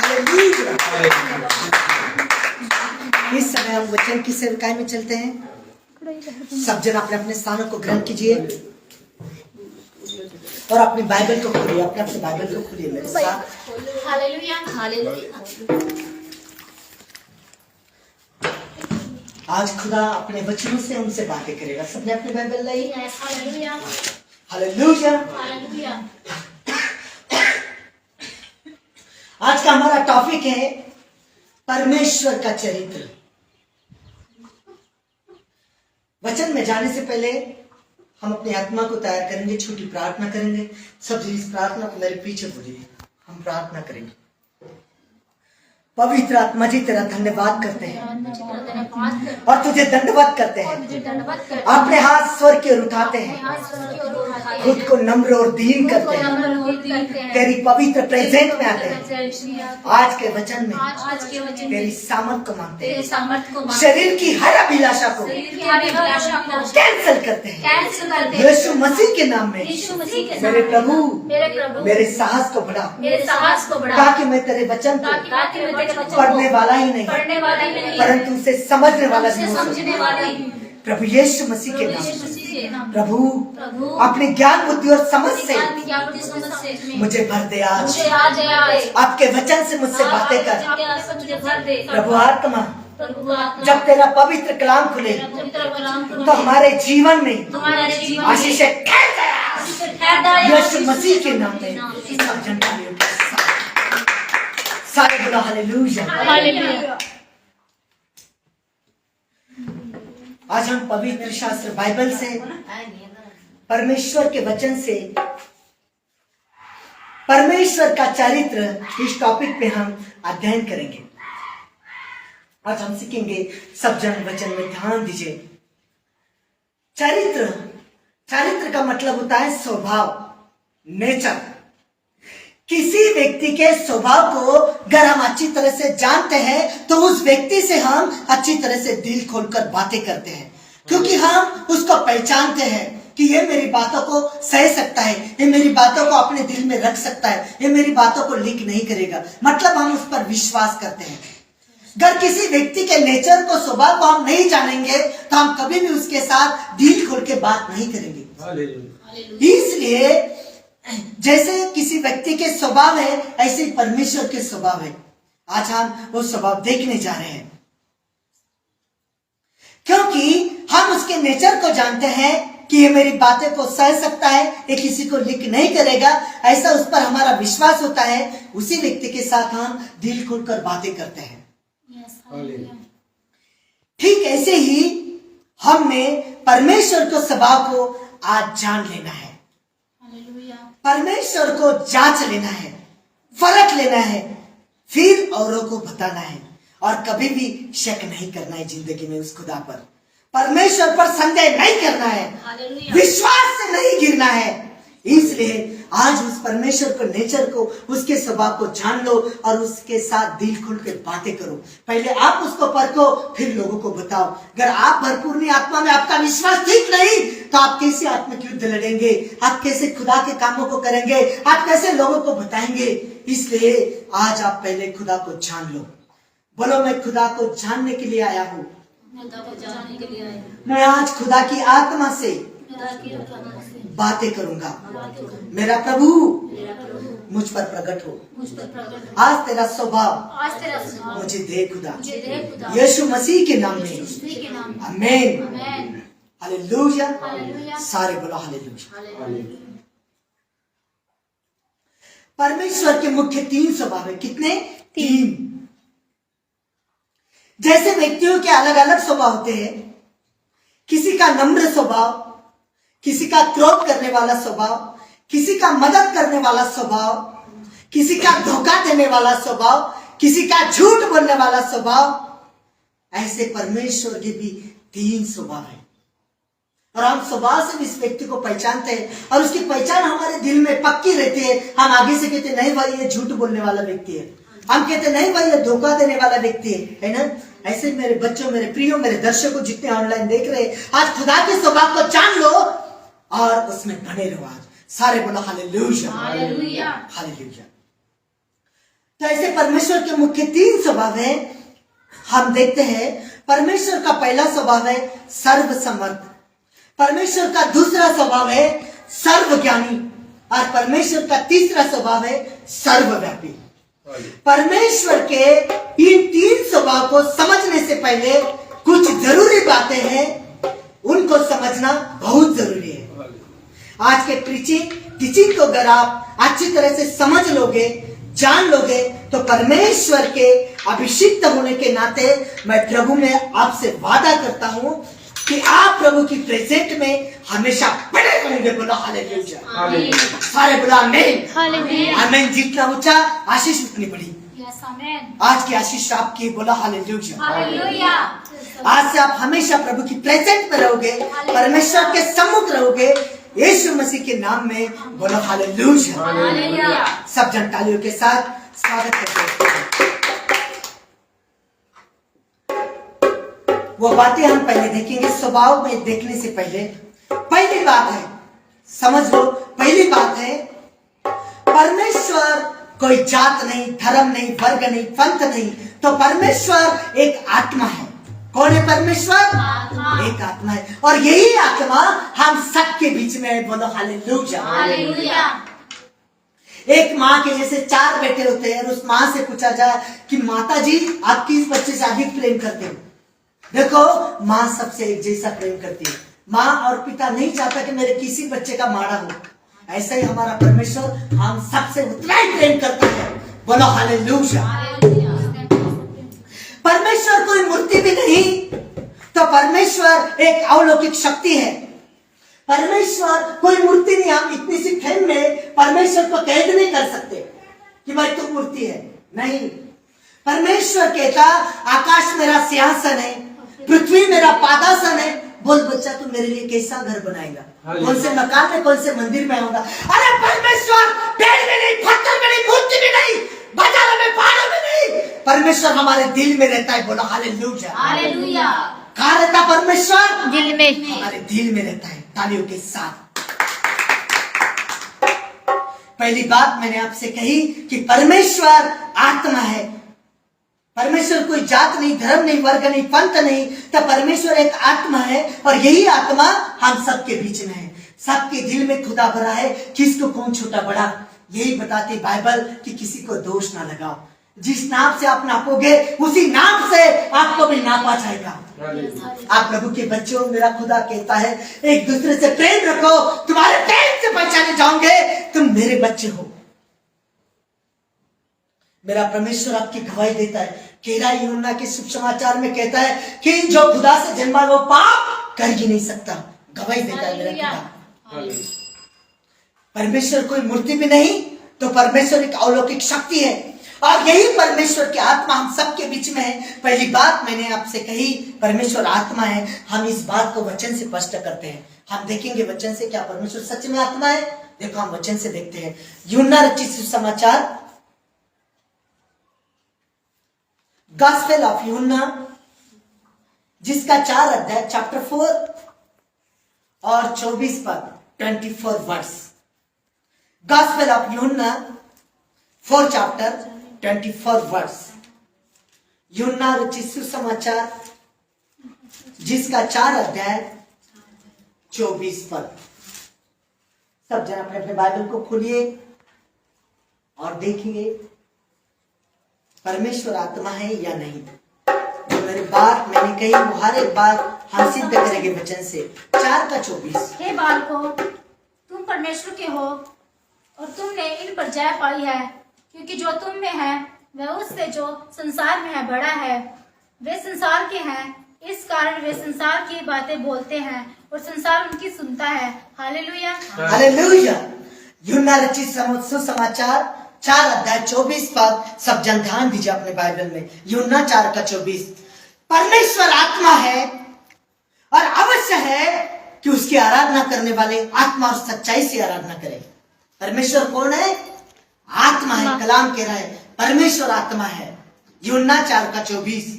हालेलुया। इस समय हम वचन की सेवकाई में चलते हैं। सब जन अपने अपने स्थानों को ग्रहण कीजिए और अपनी बाइबल को खोलिए। अपने अपने बाइबल को खोलिए मेरे साथ। Hallelujah hallelujah. आज खुदा अपने वचनों से उनसे बातें करेगा। सबने अपने बाइबल लाई। Hallelujah hallelujah. हालेलुया। आज का हमारा टॉपिक है परमेश्वर का चरित्र। वचन में जाने से पहले हम अपनी आत्मा को तैयार करेंगे, छोटी प्रार्थना करेंगे। सब इस प्रार्थना को मेरे पीछे बोलिए। हम प्रार्थना करेंगे। पवित्र आत्मा जी तेरा धन्यवाद करते हैं और तुझे दंडवत करते हैं। अपने हाथ स्वर की ओर उठाते हैं, खुद को नम्र और दीन करते हैं, तेरी पवित्र प्रेजेंट में आते हैं। आज के वचन में तेरी सामर्थ को मांगते हैं। शरीर की हर अभिलाषा को कैंसिल करते हैं यीशु मसीह के नाम में। मेरे प्रभु मेरे साहस को बढ़ा ताकि मैं तेरे वचन को पढ़ने वाला ही नहीं परंतु उसे समझने वाला भी हो। प्रभु यीशु मसीह के नाम प्रभु अपने ज्ञान बुद्धि और समझ से मुझे भर दे आज। आपके वचन से मुझसे बातें कर प्रभु आत्मा। जब तेरा पवित्र कलाम खुले तो हमारे जीवन में आशीष यीशु मसीह के नाम में सब जनता सारे बोला हालेलुया। हालेलुया। आज हम पवित्र शास्त्र बाइबल से परमेश्वर के वचन से परमेश्वर का चरित्र इस टॉपिक पे हम अध्ययन करेंगे। आज हम सीखेंगे सब जन वचन में ध्यान दीजिए। चरित्र, चरित्र का मतलब होता है स्वभाव, नेचर। किसी व्यक्ति के स्वभाव को अगर हम अच्छी तरह से जानते हैं तो उस व्यक्ति से हम अच्छी तरह से दिल खोलकर बातें करते हैं, क्योंकि हम उसको पहचानते हैं कि ये मेरी बातों को सह सकता है, ये मेरी बातों को अपने दिल में रख सकता है, ये मेरी बातों को लीक नहीं करेगा। मतलब हम उस पर विश्वास करते हैं। अगर किसी व्यक्ति के नेचर को, स्वभाव को हम नहीं जानेंगे तो हम कभी भी उसके साथ दिल खोल के बात नहीं करेंगे। इसलिए जैसे किसी व्यक्ति के स्वभाव है, ऐसे परमेश्वर के स्वभाव है। आज हम वो स्वभाव देखने जा रहे हैं, क्योंकि हम उसके नेचर को जानते हैं कि ये मेरी बातें को सह सकता है, ये किसी को लीक नहीं करेगा। ऐसा उस पर हमारा विश्वास होता है। उसी व्यक्ति के साथ हम दिल खोलकर बातें करते हैं। ठीक ऐसे ही हमने परमेश्वर के स्वभाव को आज जान लेना है, परमेश्वर को जांच लेना है, फरक लेना है, फिर औरों को बताना है और कभी भी शक नहीं करना है जिंदगी में उस खुदा पर। परमेश्वर पर संदेह नहीं करना है, विश्वास से नहीं गिरना है। इसलिए आज उस परमेश्वर को, नेचर को, उसके स्वभाव को जान लो और उसके साथ दिल खुल के बातें करो। पहले आप उसको परखो, फिर लोगों को बताओ। अगर आप भरपूर आत्मा में, आपका विश्वास ठीक नहीं, तो आप कैसे आत्मिक युद्ध लड़ेंगे? आप कैसे खुदा के कामों को करेंगे? आप कैसे लोगों को बताएंगे? इसलिए आज आप पहले खुदा को जान लो। बोलो, मैं खुदा को जानने के लिए आया हूँ। मैं आज खुदा की आत्मा से बातें करूंगा। मेरा प्रभु मुझ पर प्रकट हो। आज तेरा स्वभाव मुझे दे खुदा, यीशु मसीह के नाम में, आमीन। हालेलुया। सारे बोलो हालेलुया। परमेश्वर के मुख्य 3 स्वभाव है। कितने? 3। जैसे व्यक्तियों के अलग अलग स्वभाव होते हैं। किसी का नम्र स्वभाव, किसी का क्रोध करने वाला स्वभाव, किसी का मदद करने वाला स्वभाव, किसी का धोखा देने वाला स्वभाव, किसी का झूठ बोलने वाला स्वभाव। ऐसे परमेश्वर के भी 3 स्वभाव है और हम स्वभाव से इस व्यक्ति को पहचानते हैं और उसकी पहचान हमारे दिल में पक्की रहती है। हम आगे से कहते नहीं भाई ये झूठ बोलने वाला व्यक्ति है, हम कहते नहीं भाई ये धोखा देने वाला व्यक्ति है ना। ऐसे मेरे बच्चों, मेरे प्रियो, मेरे दर्शकों जितने ऑनलाइन देख रहे हैं, आज खुदा के स्वभाव को जान लो और उसमें बने रहो। आज सारे बोलो हालेलुया, हालेलुया, हालेलुया। तो ऐसे परमेश्वर के मुख्य 3 स्वभाव है। हम देखते हैं परमेश्वर का पहला स्वभाव है सर्वसमर्थ, परमेश्वर का दूसरा स्वभाव है सर्वज्ञानी और परमेश्वर का तीसरा स्वभाव है सर्वव्यापी। परमेश्वर के इन 3 स्वभाव को समझने से पहले कुछ जरूरी बातें हैं, उनको समझना बहुत जरूरी है। आज के टीचिंग को अगर आप अच्छी तरह से समझ लोगे, जान लोगे, तो परमेश्वर के अभिषिक्त होने के नाते मैं प्रभु में आपसे वादा करता हूं कि आप प्रभु की प्रेजेंट में हमेशा बने रहेंगे। बोलो हालेलुया, सारे बोलो आमीन, आमीन। जितना ऊंचा आशीष उतनी बड़ी। आज की आशीष आपकी। बोलो हालेलुया। आज से आप हमेशा प्रभु की प्रेजेंट में रहोगे, परमेश्वर के सम्मुख रहोगे, यीशु मसीह के नाम में। बोलो हालेलुया। सब जन तालियों के साथ स्वागत करते हैं। वो बातें हम पहले देखेंगे। स्वभाव में देखने से पहले पहली बात है, समझ लो, पहली बात है परमेश्वर कोई जात नहीं, धर्म नहीं, वर्ग नहीं, पंथ नहीं, तो परमेश्वर एक आत्मा है। कौन है परमेश्वर? एक आत्मा है और यही आत्मा हम सबके बीच में है। बोलो हालेलुया। एक माँ के जैसे 4 बेटे होते हैं और उस माँ से पूछा जाए कि माता जी आप किस बच्चे से अधिक प्रेम करते हो? देखो, माँ सबसे एक जैसा प्रेम करती है। माँ और पिता नहीं चाहता कि मेरे किसी बच्चे का माड़ा हो। ऐसा ही हमारा परमेश्वर हम सबसे उतना ही प्रेम करता है। बोलो हालेलुया। परमेश्वर कोई मूर्ति भी नहीं, तो परमेश्वर एक अलौकिक शक्ति है। परमेश्वर कोई मूर्ति नहीं। हम इतनी सी फेम में परमेश्वर को कैद नहीं कर सकते कि भाई तू मूर्ति है। नहीं, परमेश्वर कहता आकाश मेरा सिंहासन है, पृथ्वी मेरा पादासन है। बोल बच्चा तू मेरे लिए कैसा घर बनाएगा, कौन से मकान में, कौन से मंदिर में होगा। अरे परमेश्वर पेड़ में नहीं, पत्थर में नहीं, मूर्ति में नहीं, बाजारों में, पहाड़ों में नहीं, परमेश्वर हमारे दिल में रहता है। बोलो हालेलुया। हालेलुया। कहाँ रहता परमेश्वर? दिल में। हमारे दिल में रहता है। तालियों के साथ पहली बात मैंने आपसे कही कि परमेश्वर आत्मा है। परमेश्वर कोई जात नहीं, धर्म नहीं, वर्ग नहीं, पंथ नहीं, तो परमेश्वर एक आत्मा है और यही आत्मा हम सबके बीच में है। सबके दिल में खुदा भरा है। किसको कौन छोटा बड़ा, यही बताती बाइबल कि किसी को दोष ना लगाओ। जिस नाप से आप नापोगे उसी नाप से आपको भी नापा जाएगा। आप प्रभु के बच्चे हो। मेरा खुदा कहता है एक दूसरे से प्रेम रखो, तुम्हारे प्रेम से पहचाने जाओगे तुम मेरे बच्चे हो। मेरा परमेश्वर आपकी गवाही देता है। केरा यूहन्ना के शुभ समाचार में कहता है कि जो खुदा से जन्मा वो पाप कर ही नहीं सकता। गवाही देता है मेरा खुदा। परमेश्वर कोई मूर्ति भी नहीं, तो परमेश्वर एक अलौकिक शक्ति है और यही परमेश्वर की आत्मा हम सबके बीच में है। पहली बात मैंने आपसे कही परमेश्वर आत्मा है। हम इस बात को वचन से स्पष्ट करते हैं। हम देखेंगे वचन से क्या परमेश्वर सच में आत्मा है। देखो हम वचन से देखते हैं। यूहन्ना रचित सुसमाचार, गॉस्पेल ऑफ यूहन्ना, जिसका 4 अध्याय चैप्टर 4 और 24 पद 24 वर्स। गॉस्पेल ऑफ यूहन्ना 4 चैप्टर 24 वर्स। यूहन्ना रचित सुसमाचार जिसका 4 अध्याय 24 पद। सब जन अपने अपने बाइबल को खोलिए और देखिए परमेश्वर आत्मा है या नहीं। जो मेरी बात मैंने कही वो हर एक बात हम सिद्ध करेंगे वचन से। 4 का 24। हे बालकों, तुम परमेश्वर के हो और तुमने इन पर जय पाई है, क्योंकि जो तुम में है वह उससे जो संसार में है बड़ा है। वे संसार के हैं, इस कारण वे संसार की बातें बोलते हैं और संसार उनकी सुनता है। हालेलुया। हालेलुया। यूहन्ना रचित सुसमाचार 4 अध्याय 24 पद। सब जन ध्यान दीजिए अपने बाइबल में। यूहन्ना 4 का 24। परमेश्वर आत्मा है और अवश्य है कि उसकी आराधना करने वाले आत्मा और सच्चाई से आराधना करें। परमेश्वर कौन है? आत्मा है। कलाम कह रहा है परमेश्वर आत्मा है। यूहन्ना 4 का 24।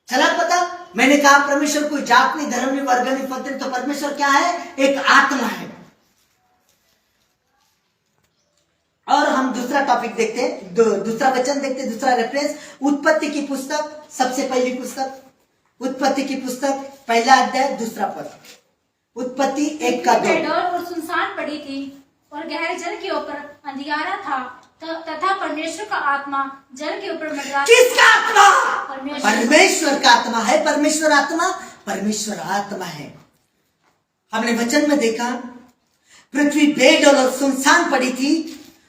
चला पता? मैंने कहा परमेश्वर कोई जात नहीं, धर्म नहीं, वर्ग नहीं, पंथ नहीं, तो परमेश्वर क्या है? एक आत्मा है। और हम दूसरा टॉपिक देखते हैं, दूसरा वचन देखते हैं, दूसरा रेफरेंस उत्पत्ति की पुस्तक, सबसे पहली पुस्तक उत्पत्ति की पुस्तक 1 अध्याय 2 पद। उत्पत्ति 1 का 2। और सुनसान पड़ी थी और गहरे जल के ऊपर अंधियारा था तथा परमेश्वर का आत्मा जल के ऊपर मंडरा। किसका आत्मा? परमेश्वर का आत्मा है। परमेश्वर आत्मा, परमेश्वर आत्मा है। हमने वचन में देखा पृथ्वी बेडौल और सुनसान पड़ी थी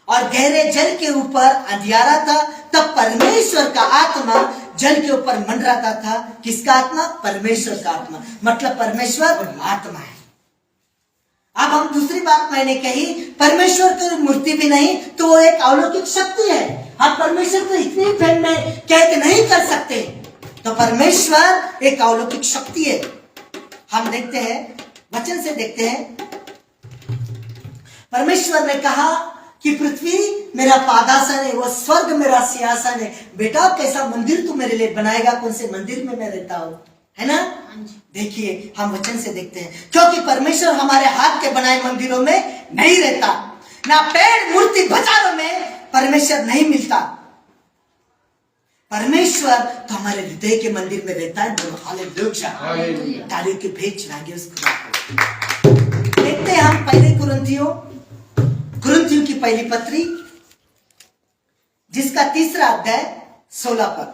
और गहरे जल के ऊपर अंधियारा था, तब परमेश्वर का आत्मा जल के ऊपर मंडराता था। किसका आत्मा? परमेश्वर का आत्मा। मतलब परमेश्वर आत्मा है। अब हम दूसरी बात मैंने कही परमेश्वर की मूर्ति भी नहीं, तो वो एक अलौकिक शक्ति है। हम परमेश्वर को इतनी फैन में कैद नहीं कर सकते, तो परमेश्वर एक अलौकिक शक्ति है। हम देखते हैं वचन से देखते हैं। परमेश्वर ने कहा कि पृथ्वी मेरा पादासन है, वो स्वर्ग मेरा सिंहासन है। बेटा कैसा मंदिर तू मेरे लिए बनाएगा? कौन से मंदिर में मैं रहता हूँ, है ना? देखिए हम वचन से देखते हैं, क्योंकि परमेश्वर हमारे हाथ के बनाए मंदिरों में नहीं रहता, ना पेड़ मूर्ति बाजारों में परमेश्वर नहीं मिलता। परमेश्वर तो हमारे हृदय के मंदिर में रहता है। हालेलुया। तालियों की भेंट चढ़ाएंगे उस खुदा को। देखते हैं हम पहले कुरिन्थियों की पहली पत्री जिसका 3 अध्याय 16 पद।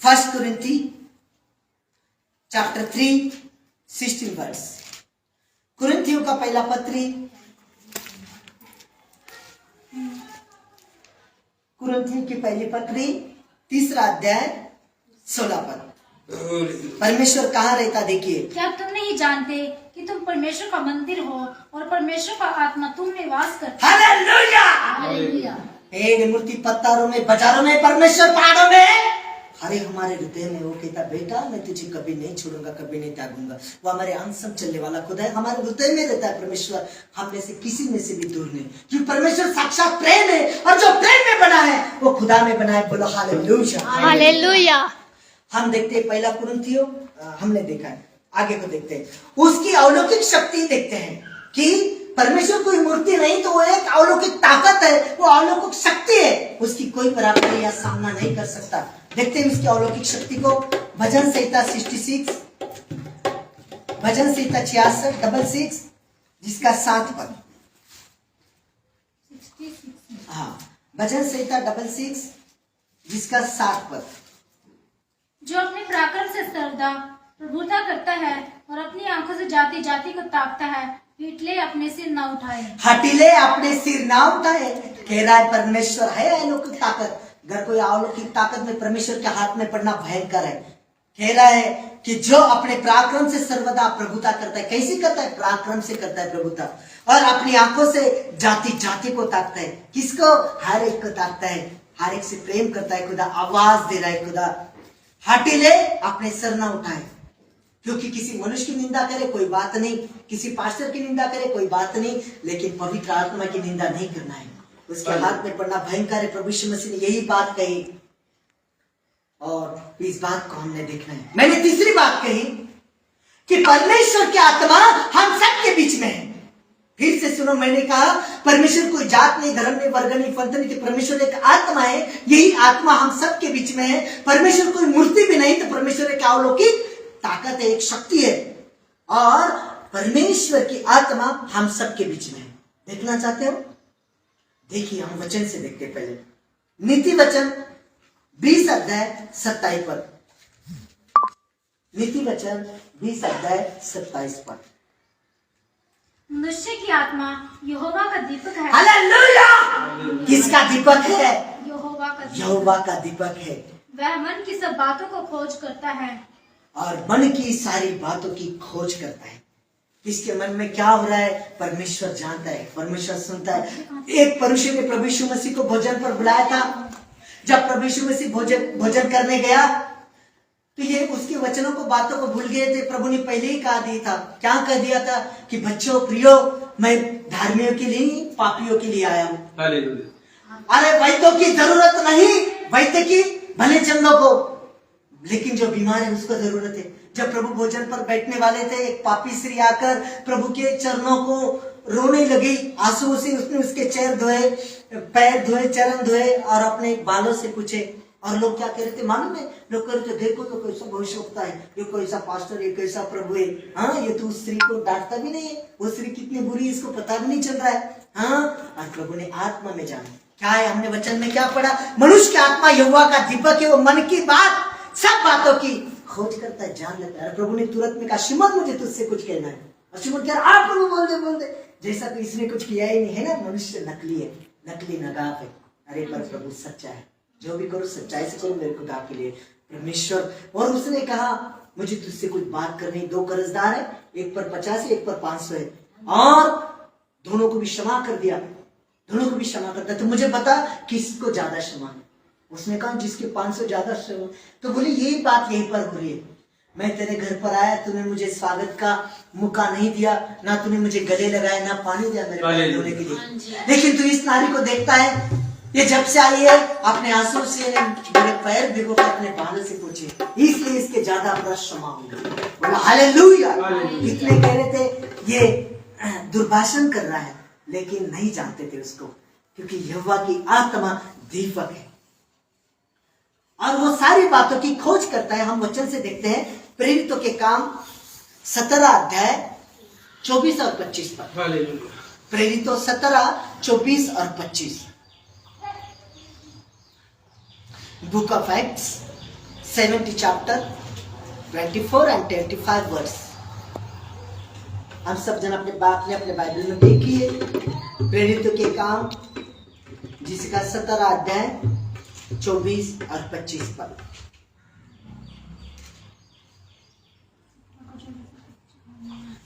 1 कुरिन्थी चैप्टर 3 16 वर्स। कुरिन्थियों का पहला पत्री, कुरिन्थियों की पहली पत्री 3 अध्याय 16 पद। परमेश्वर कहाँ रहता? देखिए, क्या तुम नहीं जानते कि तुम परमेश्वर का मंदिर हो और परमेश्वर का आत्मा तुम में वास करता है? हालेलुया। हालेलुया। पेड़ मूर्ति पत्थरों में, बाजारों में, परमेश्वर पहाड़ों में, अरे हमारे हृदय में वो कहता बेटा मैं तुझे कभी नहीं छोड़ूंगा, कभी नहीं त्यागूंगा। वो हमारे अंग संग चलने वाला खुदा है, हमारे हृदय में रहता है परमेश्वर, हम में से किसी में से भी दूर नहीं, क्योंकि परमेश्वर साक्षात प्रेम है और जो प्रेम में बना है वो खुदा में बना है। बोलो हालेलुया। हालेलुया। हम देखते हैं पहला कुरिन्थियों, हमने देखा है, आगे को देखते हैं, उसकी अलौकिक शक्ति देखते हैं कि परमेश्वर कोई मूर्ति नहीं तो वो एक अलौकिक ताकत है, वो अलौकिक शक्ति है, उसकी कोई बराबरी या सामना नहीं कर सकता। देखते हैं उसकी अलौकिक शक्ति को। भजन संहिता 66, भजन संहिता 66 जिसका 7 पद। हाँ, भजन संहिता 66 जिसका 7 पद। जो अपने पराक्रम से सर्वदा प्रभुता करता है और अपनी आंखों से जाति जाति को ताकता है, हठीले अपने सिर ना उठाए। हठीले अपने सिर ना उठाए, कह रहा है परमेश्वर है अलौकिक ताकत। अगर कोई अलौकिक ताकत में परमेश्वर के हाथ में पड़ना भयंकर है। कह रहा है कि जो अपने पराक्रम से सर्वदा प्रभुता करता है, कैसे करता है? पराक्रम से करता है प्रभुता, और अपनी आंखों से जाति जाति को ताकता है। किसको? हर एक को ताकता है, हर एक से प्रेम करता है खुदा, आवाज दे रहा है खुदा। हठीले अपने सर ना उठाए, क्योंकि किसी मनुष्य की निंदा करे कोई बात नहीं, किसी पास्टर की निंदा करे कोई बात नहीं, लेकिन पवित्र आत्मा की निंदा नहीं करना है, उसके हाथ में पड़ना भयंकर है। प्रभु यीशु मसीह ने यही बात कही और इस बात को हमने देखना है। मैंने तीसरी बात कही कि परमेश्वर की आत्मा हम सबके बीच में है। फिर से सुनो, मैंने कहा परमेश्वर कोई जात नहीं, धर्म नहीं, वर्ग नहीं, पंथ नहीं, परमेश्वर एक आत्मा है। यही आत्मा हम सबके बीच में है। परमेश्वर कोई मूर्ति भी नहीं, तो परमेश्वर एक अलौकिक ताकत है, एक शक्ति है, और परमेश्वर की आत्मा हम सबके बीच में है। देखना चाहते हो? देखिए, हम वचन से देखते पहले। नीति वचन 20 अध्याय 27 पद। नीति वचन 20 अध्याय 27 पद। मनुष्य की आत्मा यहोवा का दीपक है। हालेलुया! किसका दीपक है? यहोवा का दीपक। यहोवा का दीपक है। वह मन की सब बातों को खोज करता है, और मन की सारी बातों की खोज करता है। किसके मन में क्या हो रहा है परमेश्वर जानता है, परमेश्वर सुनता है। एक पुरुष ने प्रभु यीशु मसीह को भोजन पर बुलाया था। जब प्रभु यीशु मसीह भोजन करने गया तो ये उसके वचनों को, बातों को भूल गए थे। प्रभु ने पहले ही कहा दिया था, क्या कह दिया था कि बच्चों प्रियो, मैं धार्मियों के लिए, पापियों के लिए आया हूँ। अरे वैद्यों की जरूरत नहीं, वैद्य की भले चंदों को, लेकिन जो बीमार है उसको जरूरत है। जब प्रभु भोजन पर बैठने वाले थे, एक पापी स्त्री आकर प्रभु के चरणों को रोने लगी, आंसुओं से उसने उसके चेहरे धोए, पैर धोए, चरण धोए और अपने बालों से पूछे। और लोग क्या कह रहे थे मालूम है? लोग कह रहे थे देखो तो कैसा भविष्यवक्ता है, ये कैसा पास्टर, ये कैसा प्रभु है। हाँ, ये तो उस स्त्री को डांटता भी नहीं है, वो स्त्री कितनी बुरी है इसको पता भी नहीं चल रहा है। हाँ, और प्रभु ने आत्मा में जाना क्या है। हमने वचन में क्या पढ़ा? मनुष्य की आत्मा यहोवा का दीपक है, वो मन की बात, सब बातों की खोज करता है, जान लेता है। प्रभु ने तुरंत में कहा, शिमोन मुझे तुझसे कुछ कहना है। और शिमोन कह रहा, आप प्रभु बोल दे। जैसा तो इसने कुछ किया ही नहीं है ना, मनुष्य नकली है, नकली नगाफ है। अरे पर प्रभु सच्चा है, जो भी करो सच्चाई से करो मेरे खुदा के लिए, परमेश्वर। और उसने कहा, मुझे तुझसे कुछ बात करनी। 2 कर्जदार है, एक पर 50 है, एक पर 500 है, और दोनों को भी क्षमा कर दिया, दोनों को भी क्षमा करता। तो मुझे बता किसको ज्यादा क्षमा है? उसने कहा जिसके 500 ज्यादा क्षमा। तो बोली यही बात यहीं पर हो रही है। मैं तेरे घर पर आया, तूने मुझे स्वागत का मौका नहीं दिया, ना तूने मुझे गले लगाया, ना पानी दिया मेरे पैर धोने के लिए। लेकिन तू इस नारी को देखता है, ये जब से आई है अपने आंसू से मेरे पैर भिगो के अपने बालों से पूछे, इसलिए इसके ज्यादा अपराध क्षमा होंगे। बोला हालेलुया। कितने कह रहे थे ये दुर्भाषण कर रहा है, लेकिन नहीं जानते थे उसको, क्योंकि यहोवा की आत्मा दीपक है और वो सारी बातों की खोज करता है। हम वचन से देखते हैं प्रेरितों के काम 17 अध्याय 24 और 25 पर। प्रेरितों 17, 24 और 25। Book of acts 70 chapter 24 and 25 verse. हम सब जन अपने बाइबल में देखिए प्रेरितों के काम जिसका 17 अध्याय 24 और 25 पद।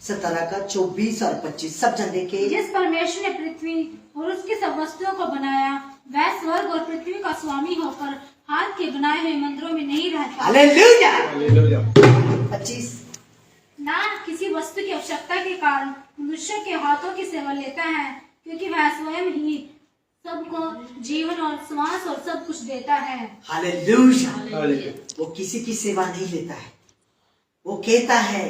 सत्रह का 24 और 25 सब जन देखिए। जिस परमेश्वर ने पृथ्वी और उसकी सब वस्तुओं को बनाया वह स्वर्ग और पृथ्वी का स्वामी होकर हाथ के बनाए हुए मंदिरों में नहीं रहता, हालेलुया। 25 ना किसी वस्तु की आवश्यकता के कारण मनुष्य के हाथों की सेवा लेता है, क्योंकि वह स्वयं ही सबको जीवन और श्वास और सब कुछ देता है। हालेलुया। वो किसी की सेवा नहीं लेता है, वो कहता है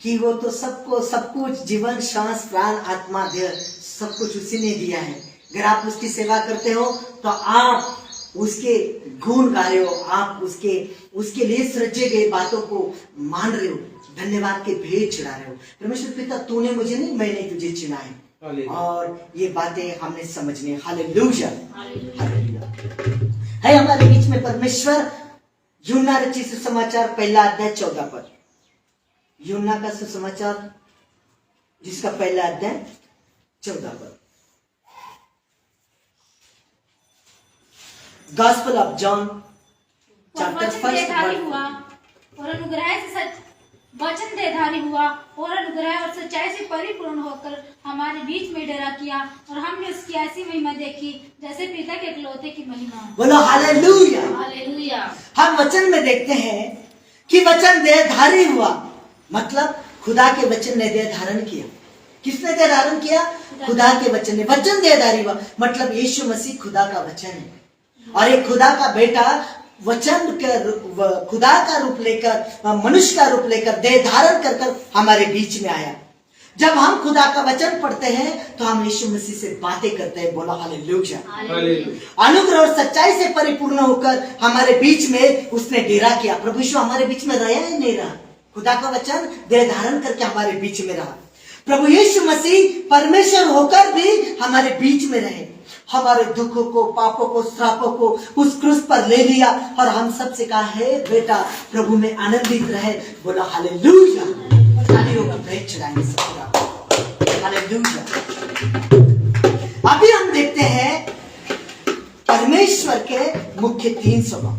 कि वो तो सबको सब कुछ, जीवन, श्वास, प्राण, आत्मा, देह, सब कुछ उसी ने दिया है। अगर आप उसकी सेवा करते हो तो आप उसके गुण गा रहे हो, आप उसके लिए सृजे गए बातों को मान रहे हो, धन्यवाद के भेंट चढ़ा रहे हो। परमेश्वर पिता, तूने मुझे नहीं, मैंने तुझे चुना है, और ये बातें हमने समझनी है। हालेलुया। है हमारे बीच में परमेश्वर। यूहन्ना रचित सुसमाचार 1:14। यूहन्ना का सुसमाचार जिसका 1:14। गॉस्पेल ऑफ जॉन चैप्टर 1 हुआ और अनुग्रह से वचन देहधारी हुआ और अनुग्रह और सच्चाई से परिपूर्ण होकर हमारे बीच में डेरा किया, और हमने उसकी ऐसी महिमा देखी जैसे पिता के इकलौते की महिमा। बोलो हालेलुया। हालेलुया। हम वचन में देखते हैं कि वचन देहधारी हुआ, मतलब खुदा के वचन ने देह धारण किया। किसने देह धारण किया? खुदा के वचन ने। वचन देहधारी हुआ मतलब यीशु मसीह खुदा का वचन है, और एक खुदा का बेटा वचन के खुदा का रूप लेकर, मनुष्य का रूप लेकर, देह धारण कर हमारे बीच में आया। जब हम खुदा का वचन पढ़ते हैं तो हम यीशु मसीह से बातें करते हैं। बोला हालेलुया। अनुग्रह और सच्चाई से परिपूर्ण होकर हमारे बीच में उसने डेरा किया। प्रभु यीशु हमारे बीच में रहा या नहीं रहा? खुदा का वचन देह धारण करके हमारे बीच में रहा। प्रभु यीशु मसीह परमेश्वर होकर भी हमारे बीच में रहे, हमारे दुखों को, पापों को, श्रापों को उस क्रूस पर ले लिया, और हम सबसे कहा है बेटा प्रभु में आनंदित रहे। बोला हालेलुया। तालियों का भेंट चढ़ाएंगे सबको। हालेलुया। अभी हम देखते हैं परमेश्वर के मुख्य 3 स्वभाव।